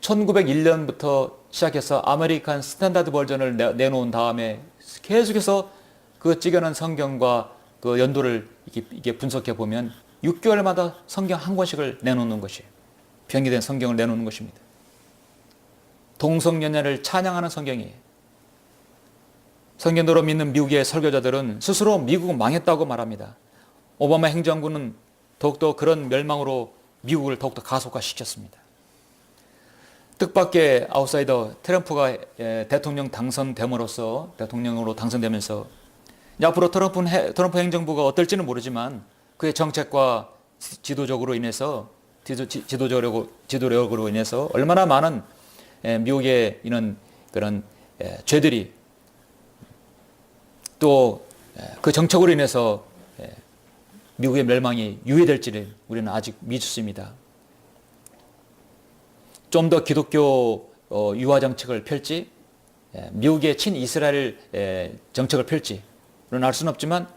1901년부터 시작해서 아메리칸 스탠다드 버전을 내놓은 다음에 계속해서 그 찍어낸 성경과 그 연도를 이게 분석해 보면 6개월마다 성경 한 권씩을 내놓는 것이에요. 병기된 성경을 내놓는 것입니다. 동성연애를 찬양하는 성경이에요. 성경대로 믿는 미국의 설교자들은 스스로 미국은 망했다고 말합니다. 오바마 행정부는 더욱더 그런 멸망으로 미국을 더욱더 가속화시켰습니다. 뜻밖의 아웃사이더 트럼프가 대통령 당선됨으로써 대통령으로 당선되면서 앞으로 트럼프 행정부가 어떨지는 모르지만 그의 정책과 지도력으로 인해서 얼마나 많은 미국의 이런 그런 죄들이 또 그 정책으로 인해서 미국의 멸망이 유예될지를 우리는 아직 미지수입니다. 좀 더 기독교 유화 정책을 펼지 미국의 친이스라엘 정책을 펼지는 알 수는 없지만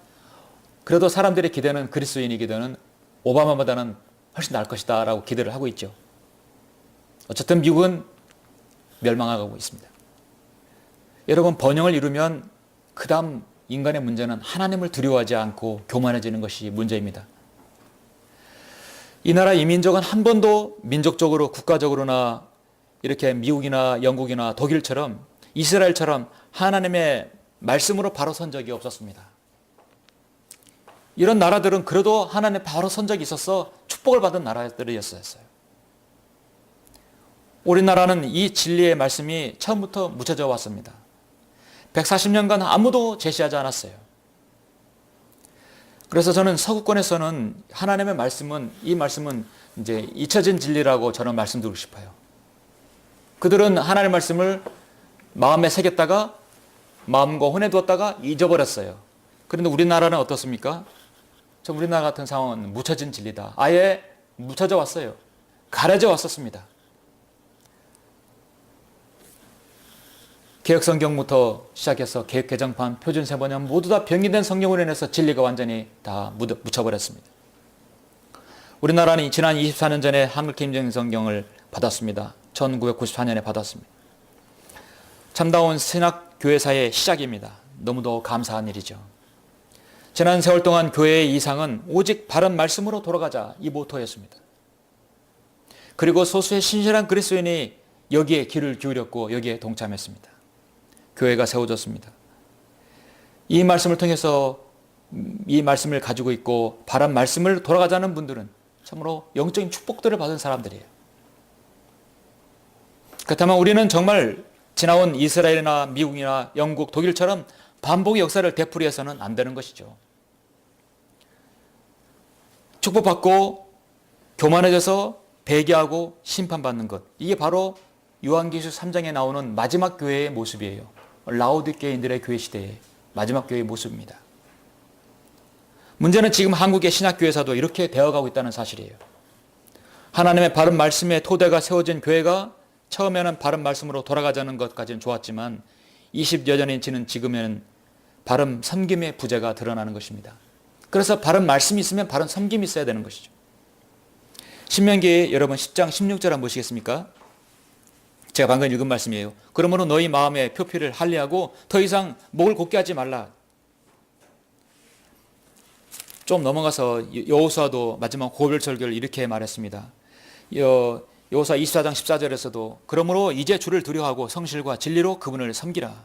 그래도 사람들의 기대는 그리스도인의 기대는 오바마보다는 훨씬 나을 것이다 라고 기대를 하고 있죠. 어쨌든 미국은 멸망하고 있습니다. 여러분, 번영을 이루면 그 다음 인간의 문제는 하나님을 두려워하지 않고 교만해지는 것이 문제입니다. 이 나라 이민족은 한 번도 민족적으로 국가적으로나 이렇게 미국이나 영국이나 독일처럼 이스라엘처럼 하나님의 말씀으로 바로 선 적이 없었습니다. 이런 나라들은 그래도 하나님의 바로 선 적이 있어서 축복을 받은 나라들이었어요. 우리나라는 이 진리의 말씀이 처음부터 묻혀져 왔습니다. 140년간 아무도 제시하지 않았어요. 그래서 저는 서구권에서는 하나님의 말씀은 이 말씀은 이제 잊혀진 진리라고 저는 말씀드리고 싶어요. 그들은 하나님의 말씀을 마음에 새겼다가 마음과 혼에 두었다가 잊어버렸어요. 그런데 우리나라는 어떻습니까? 우리나라 같은 상황은 묻혀진 진리다. 아예 묻혀져 왔어요. 가려져 왔었습니다. 개혁성경부터 시작해서 개혁개정판, 표준세번역 모두 다 병기된 성경으로 인해서 진리가 완전히 다 묻혀버렸습니다. 우리나라는 지난 24년 전에 한글개혁 성경을 받았습니다. 1994년에 받았습니다. 참다운 신학교회사의 시작입니다. 너무도 감사한 일이죠. 지난 세월 동안 교회의 이상은 오직 바른 말씀으로 돌아가자, 이 모토였습니다. 그리고 소수의 신실한 그리스도인이 여기에 귀를 기울였고 여기에 동참했습니다. 교회가 세워졌습니다. 이 말씀을 통해서 이 말씀을 가지고 있고 바른 말씀을 돌아가자는 분들은 참으로 영적인 축복들을 받은 사람들이에요. 그렇다면 우리는 정말 지나온 이스라엘이나 미국이나 영국, 독일처럼 반복의 역사를 되풀이해서는 안 되는 것이죠. 축복받고 교만해져서 배교하고 심판받는 것, 이게 바로 요한계시록 3장에 나오는 마지막 교회의 모습이에요. 라오디게인들의 교회 시대의 마지막 교회의 모습입니다. 문제는 지금 한국의 신학교회사도 이렇게 되어가고 있다는 사실이에요. 하나님의 바른 말씀의 토대가 세워진 교회가 처음에는 바른 말씀으로 돌아가자는 것까지는 좋았지만 20여 년이 지는 지금에는 바른 섬김의 부재가 드러나는 것입니다. 그래서 바른 말씀이 있으면 바른 섬김이 있어야 되는 것이죠. 신명기 여러분 10장 16절 한번 보시겠습니까? 제가 방금 읽은 말씀이에요. 그러므로 너희 마음의 표피를 할례하고 더 이상 목을 곧게 하지 말라. 좀 넘어가서 여호수아도 마지막 고별 설교를 이렇게 말했습니다. 여호수아 24장 14절에서도 그러므로 이제 주를 두려워하고 성실과 진리로 그분을 섬기라.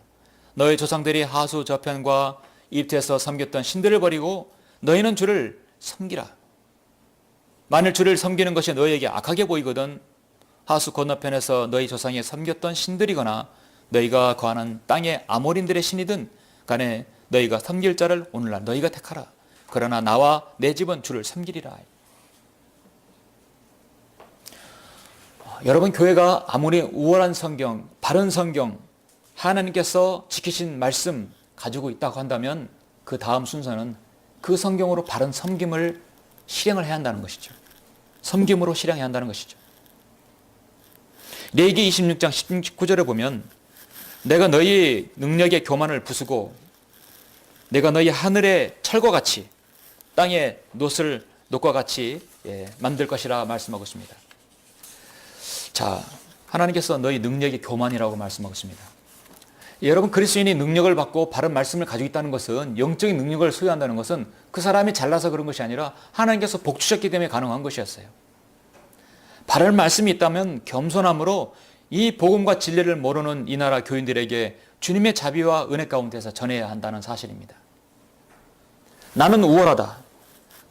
너희 조상들이 하수 저편과 이집트에서 섬겼던 신들을 버리고 너희는 주를 섬기라. 만일 주를 섬기는 것이 너희에게 악하게 보이거든 하수 건너편에서 너희 조상이 섬겼던 신들이거나 너희가 거하는 땅의 아모린들의 신이든 간에 너희가 섬길 자를 오늘날 너희가 택하라. 그러나 나와 내 집은 주를 섬기리라. 여러분, 교회가 아무리 우월한 성경, 바른 성경, 하나님께서 지키신 말씀 가지고 있다고 한다면 그 다음 순서는 그 성경으로 바른 섬김을 실행을 해야 한다는 것이죠. 섬김으로 실행해야 한다는 것이죠. 레위기 26장 19절에 보면 내가 너희 능력의 교만을 부수고 내가 너희 하늘의 철과 같이 땅의 놋과 같이 만들 것이라 말씀하고 있습니다. 자, 하나님께서 너희 능력의 교만이라고 말씀하고 있습니다. 여러분, 그리스도인이 능력을 받고 바른 말씀을 가지고 있다는 것은, 영적인 능력을 소유한다는 것은 그 사람이 잘나서 그런 것이 아니라 하나님께서 복 주셨기 때문에 가능한 것이었어요. 바른 말씀이 있다면 겸손함으로 이 복음과 진리를 모르는 이 나라 교인들에게 주님의 자비와 은혜 가운데서 전해야 한다는 사실입니다. 나는 우월하다.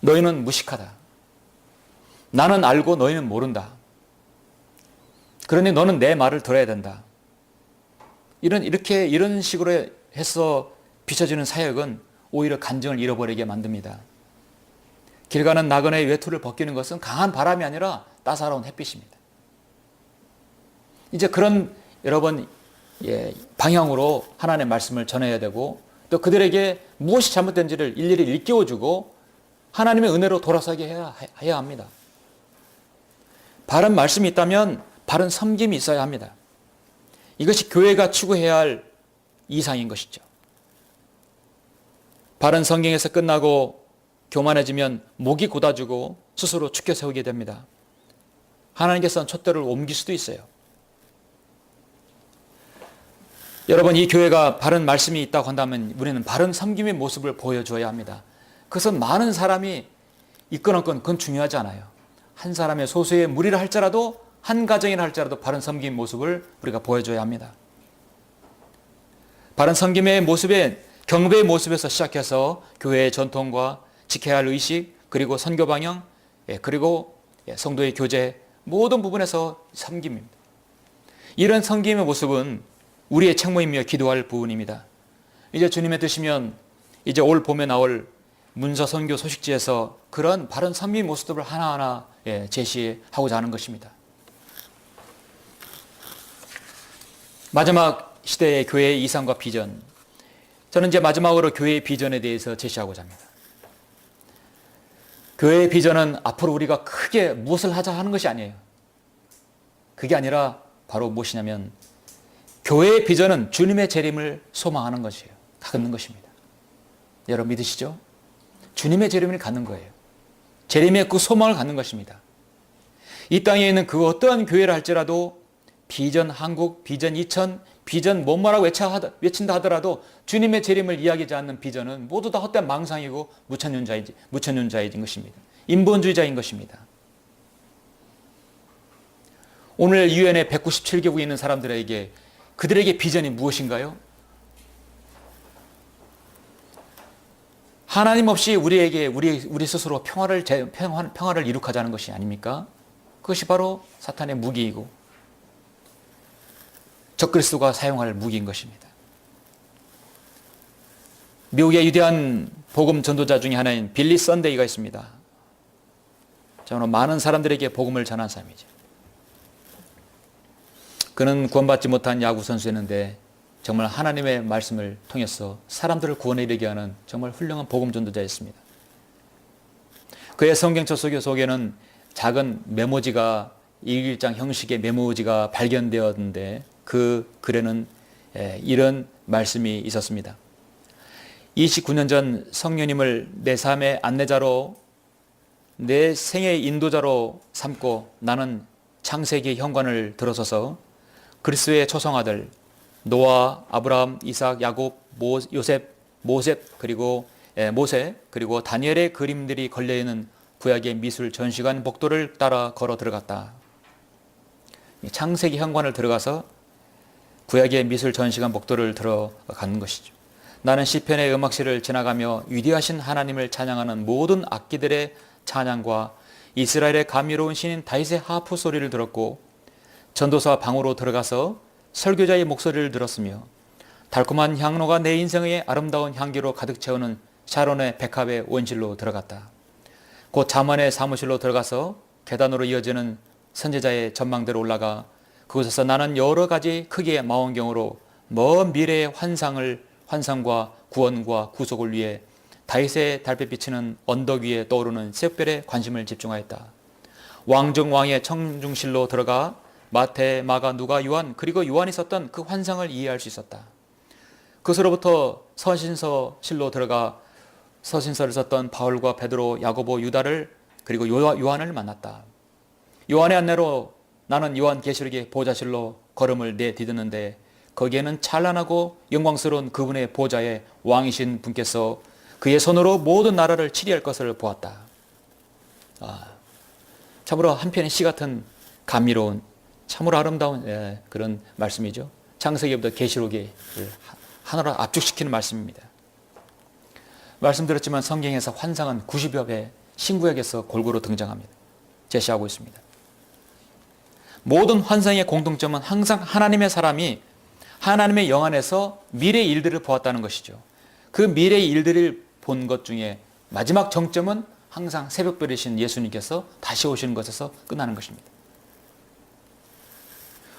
너희는 무식하다. 나는 알고 너희는 모른다. 그러니 너는 내 말을 들어야 된다. 이런 식으로 해서 비춰지는 사역은 오히려 간증을 잃어버리게 만듭니다. 길 가는 나그네의 외투를 벗기는 것은 강한 바람이 아니라 따사로운 햇빛입니다. 이제 그런 여러분 방향으로 하나님의 말씀을 전해야 되고, 또 그들에게 무엇이 잘못된지를 일일이 일깨워주고 하나님의 은혜로 돌아서게 해야 합니다. 바른 말씀이 있다면 바른 섬김이 있어야 합니다. 이것이 교회가 추구해야 할 이상인 것이죠. 바른 성경에서 끝나고 교만해지면 목이 곧아지고 스스로 축켜 세우게 됩니다. 하나님께서는 촛대를 옮길 수도 있어요. 여러분, 이 교회가 바른 말씀이 있다고 한다면 우리는 바른 섬김의 모습을 보여줘야 합니다. 그것은 많은 사람이 이끌어건 그건 중요하지 않아요. 한 사람의 소수의 무리를 할지라도, 한 가정이라 할지라도 바른 섬김의 모습을 우리가 보여줘야 합니다. 바른 섬김의 모습에, 경배의 모습에서 시작해서 교회의 전통과 지켜야 할 의식, 그리고 선교 방향, 그리고 성도의 교제, 모든 부분에서 섬김입니다. 이런 섬김의 모습은 우리의 책무이며 기도할 부분입니다. 이제 주님의 뜻이면 이제 올 봄에 나올 문서 선교 소식지에서 그런 바른 섬김의 모습들을 하나하나 제시하고자 하는 것입니다. 마지막 시대의 교회의 이상과 비전. 저는 이제 마지막으로 교회의 비전에 대해서 제시하고자 합니다. 교회의 비전은 앞으로 우리가 크게 무엇을 하자 하는 것이 아니에요. 그게 아니라 바로 무엇이냐면, 교회의 비전은 주님의 재림을 소망하는 것이에요. 갖는 것입니다. 여러분 믿으시죠? 주님의 재림을 갖는 거예요. 재림의 그 소망을 갖는 것입니다. 이 땅에 있는 그 어떠한 교회를 할지라도 비전 한국, 비전 2000, 비전 뭐라고 외친다 하더라도 주님의 재림을 이야기하지 않는 비전은 모두 다 헛된 망상이고 무천년자인 것입니다. 인본주의자인 것입니다. 오늘 유엔의 197개국에 있는 사람들에게 그들에게 비전이 무엇인가요? 하나님 없이 우리에게 우리 스스로 평화를 이룩하자는 것이 아닙니까? 그것이 바로 사탄의 무기이고 적그리스도가 사용할 무기인 것입니다. 미국의 위대한 복음 전도자 중에 하나인 빌리 선데이가 있습니다. 저는 많은 사람들에게 복음을 전한 사람이죠. 그는 구원받지 못한 야구 선수였는데 정말 하나님의 말씀을 통해서 사람들을 구원에 이르게 하는 정말 훌륭한 복음 전도자였습니다. 그의 성경책 속에는 작은 메모지가 일기장 형식의 메모지가 발견되었는데 그 글에는 이런 말씀이 있었습니다. 29년 전 성령님을 내 삶의 안내자로, 내 생의 인도자로 삼고 나는 창세기 현관을 들어서서 그리스도의 초성아들 노아, 아브라함, 이삭, 야곱, 모세 그리고 다니엘의 그림들이 걸려있는 구약의 미술 전시관 복도를 따라 걸어 들어갔다. 창세기 현관을 들어가서 구약의 미술 전시관 복도를 들어가는 것이죠. 나는 시편의 음악실을 지나가며 위대하신 하나님을 찬양하는 모든 악기들의 찬양과 이스라엘의 감미로운 신인 다윗의 하프 소리를 들었고, 전도사 방으로 들어가서 설교자의 목소리를 들었으며 달콤한 향로가 내 인생의 아름다운 향기로 가득 채우는 샤론의 백합의 원실로 들어갔다. 곧 잠언의 사무실로 들어가서 계단으로 이어지는 선지자의 전망대로 올라가 그곳에서 나는 여러 가지 크기의 망원경으로 먼 미래의 환상과 구원과 구속을 위해 다윗의 달빛 비치는 언덕 위에 떠오르는 새벽별에 관심을 집중하였다. 왕정왕의 청중실로 들어가 마태, 마가, 누가, 요한 그리고 요한이 썼던 그 환상을 이해할 수 있었다. 그것으로부터 서신서실로 들어가 서신서를 썼던 바울과 베드로, 야고보, 유다를 그리고 요한을 만났다. 요한의 안내로 나는 요한계시록의 보좌실로 걸음을 내디뎠는데 거기에는 찬란하고 영광스러운 그분의 보좌에 왕이신 분께서 그의 손으로 모든 나라를 치리할 것을 보았다. 참으로 한편의 시 같은 감미로운 참으로 아름다운 그런 말씀이죠. 창세기부터 계시록에 하나로 압축시키는 말씀입니다. 말씀드렸지만 성경에서 환상은 90여 배 신구약에서 골고루 등장합니다. 제시하고 있습니다. 모든 환상의 공통점은 항상 하나님의 사람이 하나님의 영 안에서 미래의 일들을 보았다는 것이죠. 그 미래의 일들을 본 것 중에 마지막 정점은 항상 새벽별이신 예수님께서 다시 오시는 것에서 끝나는 것입니다.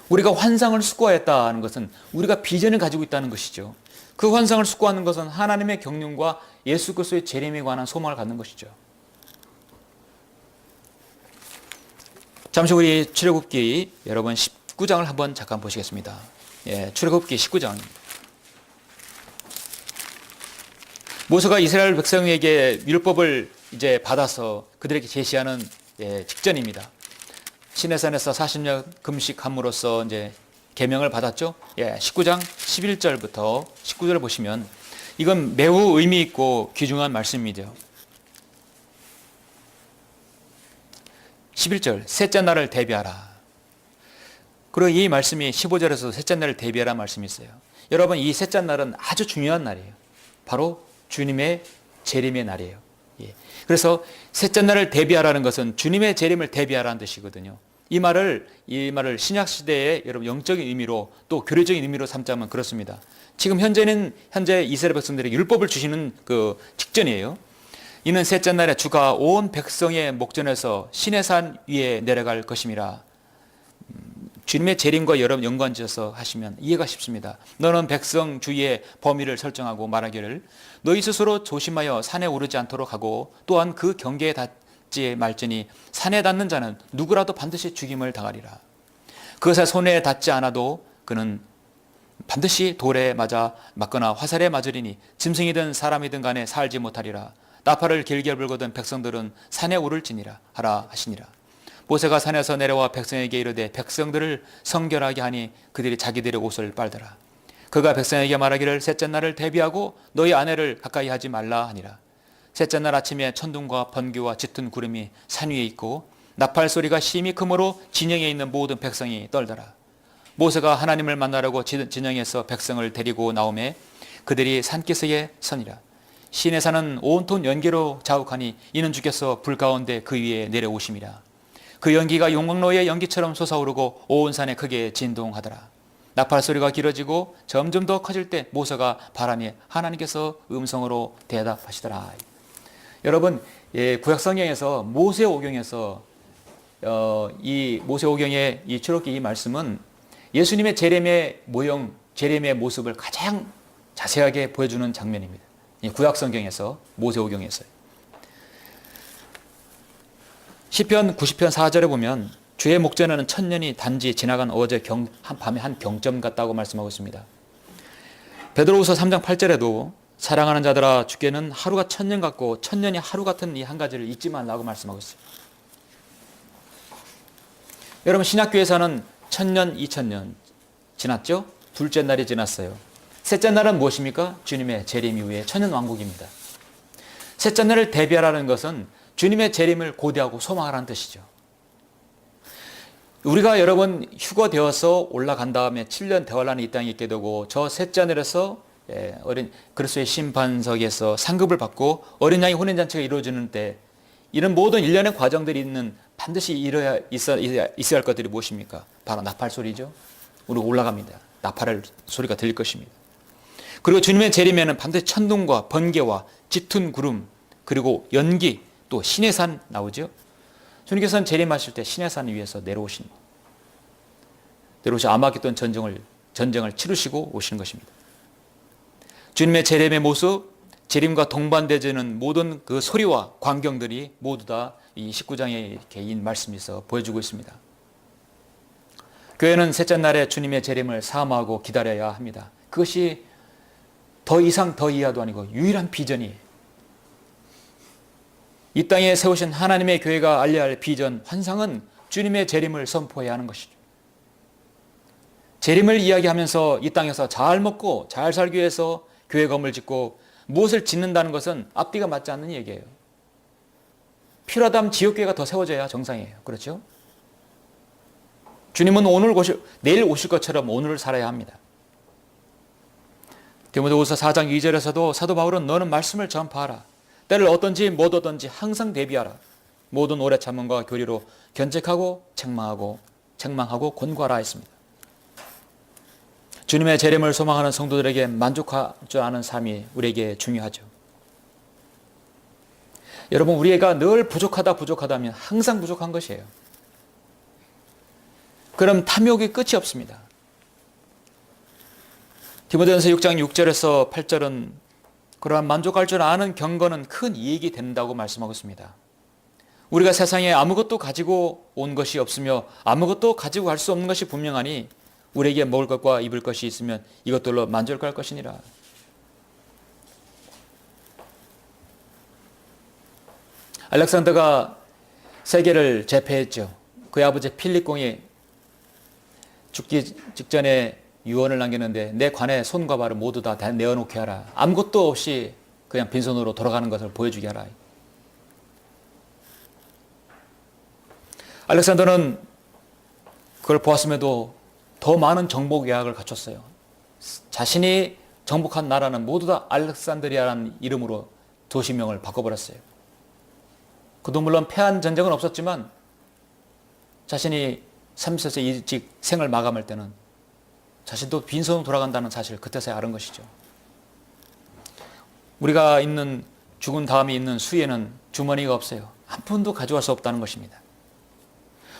우리가 환상을 숙고하였다는 것은 우리가 비전을 가지고 있다는 것이죠. 그 환상을 숙고하는 것은 하나님의 경륜과 예수 그리스도의 재림에 관한 소망을 갖는 것이죠. 잠시 우리 출애굽기 여러분 19장을 한번 잠깐 보시겠습니다. 출애굽기 19장입니다. 모세가 이스라엘 백성에게 율법을 이제 받아서 그들에게 제시하는 직전입니다. 시내산에서 40년 금식함으로써 이제 계명을 받았죠. 19장 11절부터 19절을 보시면 이건 매우 의미 있고 귀중한 말씀이죠. 11절 셋째 날을 대비하라. 그리고 이 말씀이 15절에서 셋째 날을 대비하라 말씀이 있어요. 여러분 이 셋째 날은 아주 중요한 날이에요. 바로 주님의 재림의 날이에요. 그래서 셋째 날을 대비하라는 것은 주님의 재림을 대비하라는 뜻이거든요. 이 말을 신약 시대의 여러분 영적인 의미로 또 교리적인 의미로 삼자면 그렇습니다. 지금 현재 이스라엘 백성들에게 율법을 주시는 그 직전이에요. 이는 셋째 날에 주가 온 백성의 목전에서 시내산 위에 내려갈 것임이라. 주님의 재림과 여러분 연관지어서 하시면 이해가 쉽습니다. 너는 백성 주위의 범위를 설정하고 말하기를 너희 스스로 조심하여 산에 오르지 않도록 하고 또한 그 경계에 닿지 말지니 산에 닿는 자는 누구라도 반드시 죽임을 당하리라. 그것에 손에 닿지 않아도 그는 반드시 돌에 맞거나 화살에 맞으리니 짐승이든 사람이든 간에 살지 못하리라. 나팔을 길게 불거든 백성들은 산에 오를지니라 하라 하시니라. 모세가 산에서 내려와 백성에게 이르되 백성들을 성결하게 하니 그들이 자기들의 옷을 빨더라. 그가 백성에게 말하기를 셋째 날을 대비하고 너희 아내를 가까이 하지 말라 하니라. 셋째 날 아침에 천둥과 번개와 짙은 구름이 산 위에 있고 나팔 소리가 심히 크므로 진영에 있는 모든 백성이 떨더라. 모세가 하나님을 만나려고 진영에서 백성을 데리고 나오매 그들이 산기슭에 서니라. 시내산은 온통 연기로 자욱하니 이는 주께서 불 가운데 그 위에 내려오심이라. 그 연기가 용광로의 연기처럼 솟아오르고 온 산에 크게 진동하더라. 나팔 소리가 길어지고 점점 더 커질 때 모세가 바라니 하나님께서 음성으로 대답하시더라. 여러분 구약 성경에서 모세오경에서 이 모세오경의 이 출애굽기 이 말씀은 예수님의 재림의 모형, 재림의 모습을 가장 자세하게 보여주는 장면입니다. 이 구약 성경에서 모세오경에서요. 시편 90편 4절에 보면 주의 목전에는 천년이 단지 지나간 어제 밤의 한 경점 같다고 말씀하고 있습니다. 베드로후서 3장 8절에도 사랑하는 자들아 주께는 하루가 천년 같고 천년이 하루 같은 이 한 가지를 잊지 말라고 말씀하고 있어요. 여러분 신약교회에서는 1000년, 2000년 지났죠? 둘째 날이 지났어요. 셋째 날은 무엇입니까? 주님의 재림 이후에 천년왕국입니다. 셋째 날을 대비하라는 것은 주님의 재림을 고대하고 소망하라는 뜻이죠. 우리가 여러분 휴거되어서 올라간 다음에 7년 대환란이 이 땅에 있게 되고 저 셋째 하늘에서 어린 그리스도의 심판석에서 상급을 받고 어린 양의 혼인잔치가 이루어지는 때 이런 모든 일련의 과정들이 있는 반드시 있어야 할 것들이 무엇입니까? 바로 나팔 소리죠. 우리가 올라갑니다. 나팔을 소리가 들릴 것입니다. 그리고 주님의 재림에는 반드시 천둥과 번개와 짙은 구름, 그리고 연기, 또 신의 산 나오죠. 주님께서는 재림하실 때 신의 산 위에서 내려오신, 아마겟돈 전쟁을 치르시고 오시는 것입니다. 주님의 재림의 모습, 재림과 동반되지는 모든 그 소리와 광경들이 모두 다 이 19장의 개인 말씀에서 보여주고 있습니다. 교회는 셋째 날에 주님의 재림을 사모하고 기다려야 합니다. 그것이 더 이상 더 이하도 아니고 유일한 비전이에요. 이 땅에 세우신 하나님의 교회가 알려야 할 비전, 환상은 주님의 재림을 선포해야 하는 것이죠. 재림을 이야기하면서 이 땅에서 잘 먹고 잘 살기 위해서 교회 건물 짓고 무엇을 짓는다는 것은 앞뒤가 맞지 않는 얘기예요. 필요하다면 지역교회가 더 세워져야 정상이에요. 그렇죠? 주님은 내일 오실 것처럼 오늘을 살아야 합니다. 디모데후서 4장 2절에서도 사도 바울은 너는 말씀을 전파하라. 때를 어떤지 못 오든지 항상 대비하라. 모든 오래 참음과 교리로 견책하고 책망하고 권고하라 했습니다. 주님의 재림을 소망하는 성도들에게 만족할 줄 아는 삶이 우리에게 중요하죠. 여러분, 우리가 늘 부족하다면 항상 부족한 것이에요. 그럼 탐욕이 끝이 없습니다. 디모데전서 6장 6절에서 8절은 그러한 만족할 줄 아는 경건은 큰 이익이 된다고 말씀하고 있습니다. 우리가 세상에 아무것도 가지고 온 것이 없으며 아무것도 가지고 갈 수 없는 것이 분명하니 우리에게 먹을 것과 입을 것이 있으면 이것들로 만족할 것이니라. 알렉산더가 세계를 제패했죠. 그의 아버지 필립공이 죽기 직전에 유언을 남겼는데 내 관에 손과 발을 모두 다 내어놓게 하라. 아무것도 없이 그냥 빈손으로 돌아가는 것을 보여주게 하라. 알렉산더는 그걸 보았음에도 더 많은 정복 계약을 갖췄어요. 자신이 정복한 나라는 모두 다 알렉산드리아라는 이름으로 도시명을 바꿔버렸어요. 그도 물론 패한 전쟁은 없었지만 자신이 30세 일찍 생을 마감할 때는 자신도 빈손으로 돌아간다는 사실을 그때서야 알은 것이죠. 우리가 죽은 다음에 있는 수에는 주머니가 없어요. 한 푼도 가져갈 수 없다는 것입니다.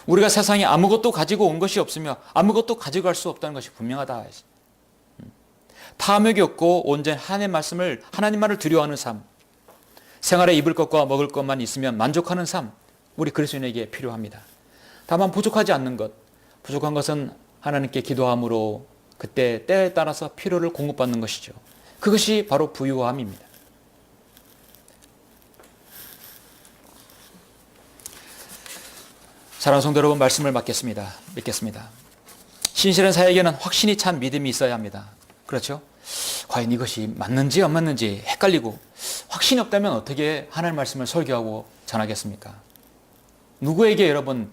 우리가 세상에 아무것도 가지고 온 것이 없으며 아무것도 가져갈 수 없다는 것이 분명하다. 탐욕이 없고 온전히 하나님만을 두려워하는 삶, 생활에 입을 것과 먹을 것만 있으면 만족하는 삶, 우리 그리스도인에게 필요합니다. 다만 부족하지 않는 것, 부족한 것은 하나님께 기도함으로 그때 때에 따라서 필요를 공급받는 것이죠. 그것이 바로 부유함입니다. 사랑하는 성도 여러분, 말씀을 믿겠습니다. 신실한 사역에는 확신이 찬 믿음이 있어야 합니다. 그렇죠? 과연 이것이 맞는지 안 맞는지 헷갈리고 확신이 없다면 어떻게 하나님의 말씀을 설교하고 전하겠습니까? 누구에게 여러분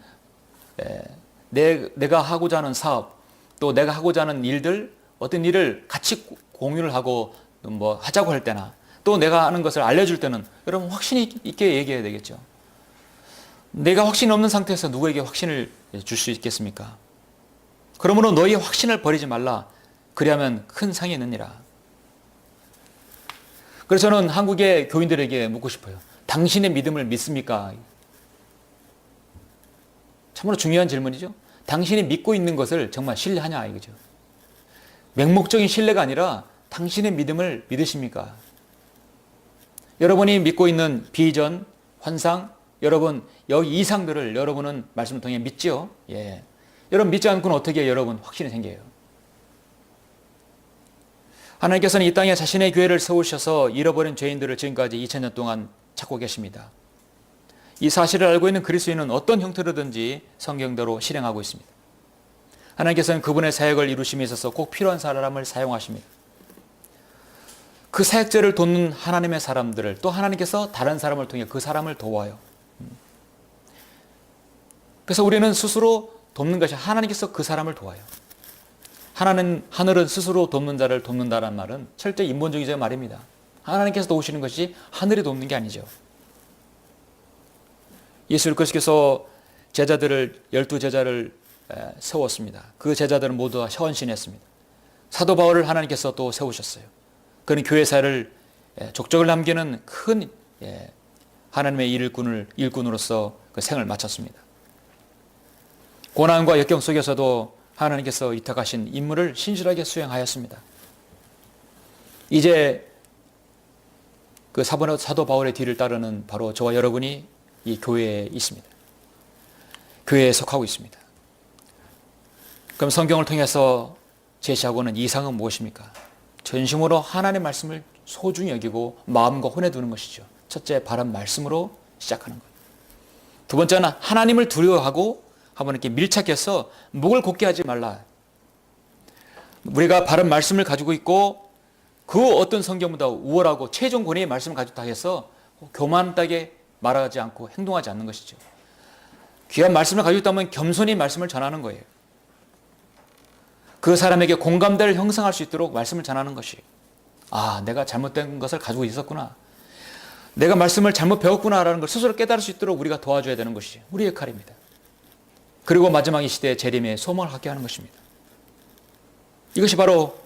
내가 하고자 하는 사업, 또 내가 하고자 하는 일들, 어떤 일을 같이 공유를 하고 하자고 할 때나 또 내가 하는 것을 알려줄 때는 여러분 확신이 있게 얘기해야 되겠죠. 내가 확신이 없는 상태에서 누구에게 확신을 줄 수 있겠습니까? 그러므로 너희의 확신을 버리지 말라. 그리하면 큰 상이 있느니라. 그래서 저는 한국의 교인들에게 묻고 싶어요. 당신의 믿음을 믿습니까? 참으로 중요한 질문이죠. 당신이 믿고 있는 것을 정말 신뢰하냐 이거죠. 맹목적인 신뢰가 아니라 당신의 믿음을 믿으십니까? 여러분이 믿고 있는 비전, 환상, 여러분 여기 이상들을 여러분은 말씀을 통해 믿지요. 예. 여러분 믿지 않고는 어떻게 여러분 확신이 생겨요? 하나님께서는 이 땅에 자신의 교회를 세우셔서 잃어버린 죄인들을 지금까지 2000년 동안 찾고 계십니다. 이 사실을 알고 있는 그리스도인은 어떤 형태로든지 성경대로 실행하고 있습니다. 하나님께서는 그분의 사역을 이루심에 있어서 꼭 필요한 사람을 사용하십니다. 그 사역자를 돕는 하나님의 사람들을 또 하나님께서 다른 사람을 통해 그 사람을 도와요. 그래서 우리는 스스로 돕는 것이 하나님께서 그 사람을 도와요. 하늘은 스스로 돕는 자를 돕는다는 말은 철저히 인본주의적 말입니다. 하나님께서 도우시는 것이 하늘이 돕는 게 아니죠. 예수 그리스도께서 12제자를 세웠습니다. 그 제자들은 모두 다 헌신했습니다. 사도 바울을 하나님께서 또 세우셨어요. 그는 교회 사회를 족적을 남기는 큰 하나님의 일꾼으로서 그 생을 마쳤습니다. 고난과 역경 속에서도 하나님께서 위탁하신 임무를 신실하게 수행하였습니다. 이제 그 사도 바울의 뒤를 따르는 바로 저와 여러분이 이 교회에 있습니다. 교회에 속하고 있습니다. 그럼 성경을 통해서 제시하고는 이상은 무엇입니까? 전심으로 하나님의 말씀을 소중히 여기고 마음과 혼에 두는 것이죠. 첫째, 바른 말씀으로 시작하는 것. 두 번째는 하나님을 두려워하고 하나님께 밀착해서 목을 곧게 하지 말라. 우리가 바른 말씀을 가지고 있고 그 어떤 성경보다 우월하고 최종 권위의 말씀을 가지고 다 해서 교만하게 말하지 않고 행동하지 않는 것이죠. 귀한 말씀을 가지고 있다면 겸손히 말씀을 전하는 거예요. 그 사람에게 공감대를 형성할 수 있도록 말씀을 전하는 것이, 아, 내가 잘못된 것을 가지고 있었구나, 내가 말씀을 잘못 배웠구나라는 걸 스스로 깨달을 수 있도록 우리가 도와줘야 되는 것이 우리의 역할입니다. 그리고 마지막 이 시대의 재림의 소망을 갖게 하는 것입니다. 이것이 바로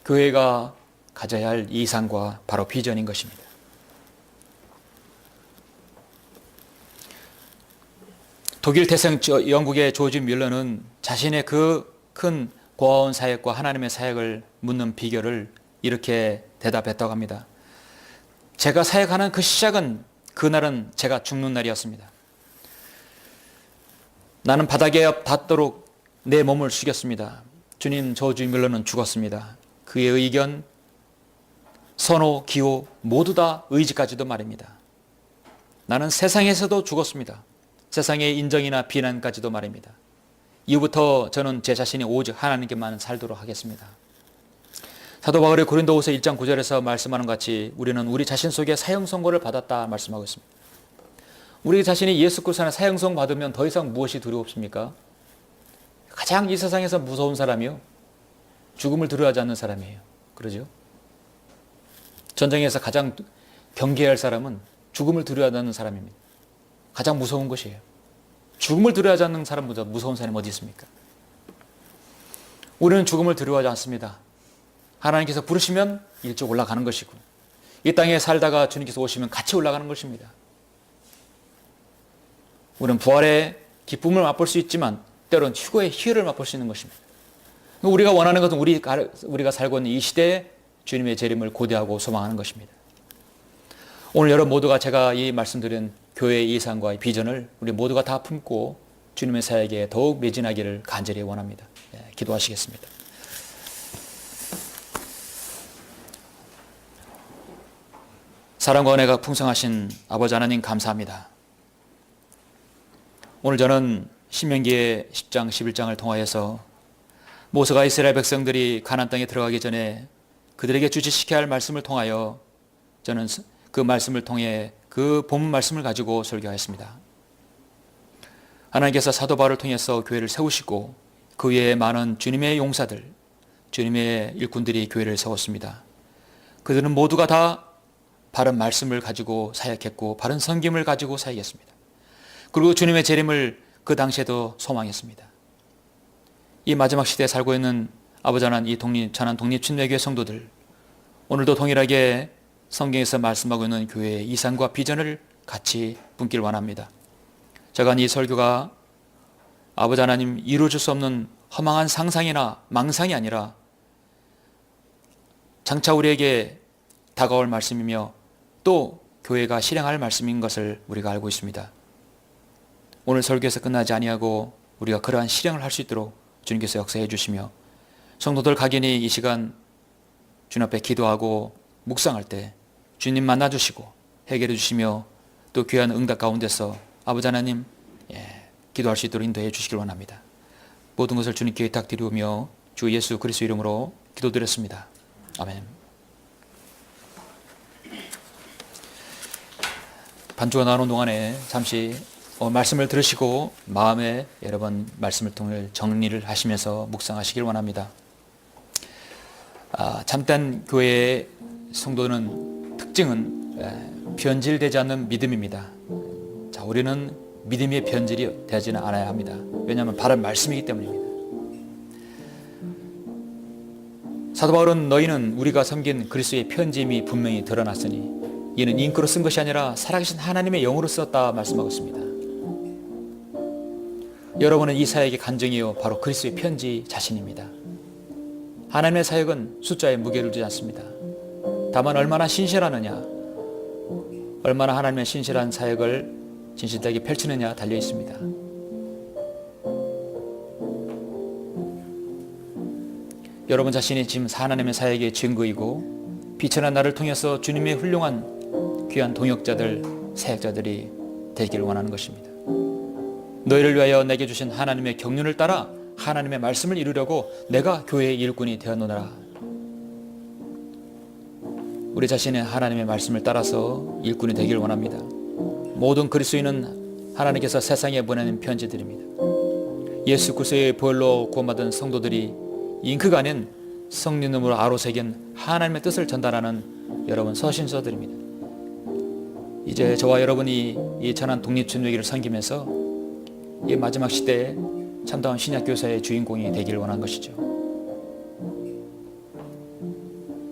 교회가 가져야 할 이상과 바로 비전인 것입니다. 독일 태생 영국의 조지 뮬러는 자신의 그 큰 고아원 사역과 하나님의 사역을 묻는 비결을 이렇게 대답했다고 합니다. 제가 사역하는 그 시작은 그날은 제가 죽는 날이었습니다. 나는 바닥에 닿도록 내 몸을 숙였습니다. 주님, 조지 뮬러는 죽었습니다. 그의 의견, 선호, 기호 모두 다 의지까지도 말입니다. 나는 세상에서도 죽었습니다. 세상의 인정이나 비난까지도 말입니다. 이후부터 저는 제 자신이 오직 하나님께만 살도록 하겠습니다. 사도 바울이 고린도후서 1장 9절에서 말씀하는 것 같이 우리는 우리 자신 속에 사형 선고를 받았다 말씀하고 있습니다. 우리 자신이 예수 그리스도 안에 사형 선고 받으면 더 이상 무엇이 두렵습니까? 가장 이 세상에서 무서운 사람이요, 죽음을 두려워하지 않는 사람이에요. 그러죠? 전쟁에서 가장 경계해야 할 사람은 죽음을 두려워하지 않는 사람입니다. 가장 무서운 것이에요. 죽음을 두려워하지 않는 사람보다 무서운 사람이 어디 있습니까? 우리는 죽음을 두려워하지 않습니다. 하나님께서 부르시면 일찍 올라가는 것이고, 이 땅에 살다가 주님께서 오시면 같이 올라가는 것입니다. 우리는 부활의 기쁨을 맛볼 수 있지만 때로는 휴거의 희열을 맛볼 수 있는 것입니다. 우리가 원하는 것은 우리가 살고 있는 이 시대에 주님의 재림을 고대하고 소망하는 것입니다. 오늘 여러분 모두가 제가 이 말씀드린 교회의 이상과 비전을 우리 모두가 다 품고 주님의 사역에 더욱 매진하기를 간절히 원합니다. 기도하시겠습니다. 사랑과 은혜가 풍성하신 아버지 하나님 감사합니다. 오늘 저는 신명기의 10장 11장을 통하여서 모세가 이스라엘 백성들이 가나안 땅에 들어가기 전에 그들에게 주지시켜야 할 말씀을 통하여 저는 그 말씀을 통해 그 본문 말씀을 가지고 설교하였습니다. 하나님께서 사도 바울을 통해서 교회를 세우시고 그 외에 많은 주님의 용사들, 주님의 일꾼들이 교회를 세웠습니다. 그들은 모두가 다 바른 말씀을 가지고 사역했고 바른 섬김을 가지고 사역했습니다. 그리고 주님의 재림을 그 당시에도 소망했습니다. 이 마지막 시대에 살고 있는 아버지 하나님, 이 천안 독립침례교회 성도들, 오늘도 동일하게 성경에서 말씀하고 있는 교회의 이상과 비전을 같이 품길 원합니다. 저간 이 설교가 아버지 하나님 이루어질 수 없는 허망한 상상이나 망상이 아니라 장차 우리에게 다가올 말씀이며 또 교회가 실행할 말씀인 것을 우리가 알고 있습니다. 오늘 설교에서 끝나지 아니하고 우리가 그러한 실행을 할 수 있도록 주님께서 역사해 주시며 성도들 각인이 이 시간 주님 앞에 기도하고 묵상할 때 주님 만나주시고 해결해 주시며 또 귀한 응답 가운데서 아버지 하나님 기도할 수 있도록 인도해 주시길 원합니다. 모든 것을 주님께 부탁드리며 주 예수 그리스도 이름으로 기도드렸습니다. 아멘. 반주가 나오는 동안에 잠시 말씀을 들으시고 마음에 여러 번 말씀을 통해 정리를 하시면서 묵상하시길 원합니다. 참된 교회의 성도는 특징은 변질되지 않는 믿음입니다. 자, 우리는 믿음의 변질이 되지는 않아야 합니다. 왜냐하면 바른 말씀이기 때문입니다. 사도 바울은 너희는 우리가 섬긴 그리스도의 편지임이 분명히 드러났으니 이는 잉크로 쓴 것이 아니라 살아계신 하나님의 영으로 썼다 말씀하고 있습니다. 여러분은 이 사역의 간증이요 바로 그리스도의 편지 자신입니다. 하나님의 사역은 숫자에 무게를 두지 않습니다. 다만 얼마나 신실하느냐, 얼마나 하나님의 신실한 사역을 진실되게 펼치느냐 달려 있습니다. 여러분 자신이 지금 하나님의 사역의 증거이고 비천한 나를 통해서 주님의 훌륭한 귀한 동역자들, 사역자들이 되기를 원하는 것입니다. 너희를 위하여 내게 주신 하나님의 경륜을 따라 하나님의 말씀을 이루려고 내가 교회의 일꾼이 되었노라. 우리 자신의 하나님의 말씀을 따라서 일꾼이 되기를 원합니다. 모든 그리스도인은 하나님께서 세상에 보내는 편지들입니다. 예수 그리스도의 보혈로 구원받은 성도들이 잉크가 아닌 성령으로 아로새긴 하나님의 뜻을 전달하는 여러분 서신서들입니다. 이제 저와 여러분이 이 천한 독립춘회기를 섬기면서 이 마지막 시대에 참다운 신약교사의 주인공이 되기를 원하는 것이죠.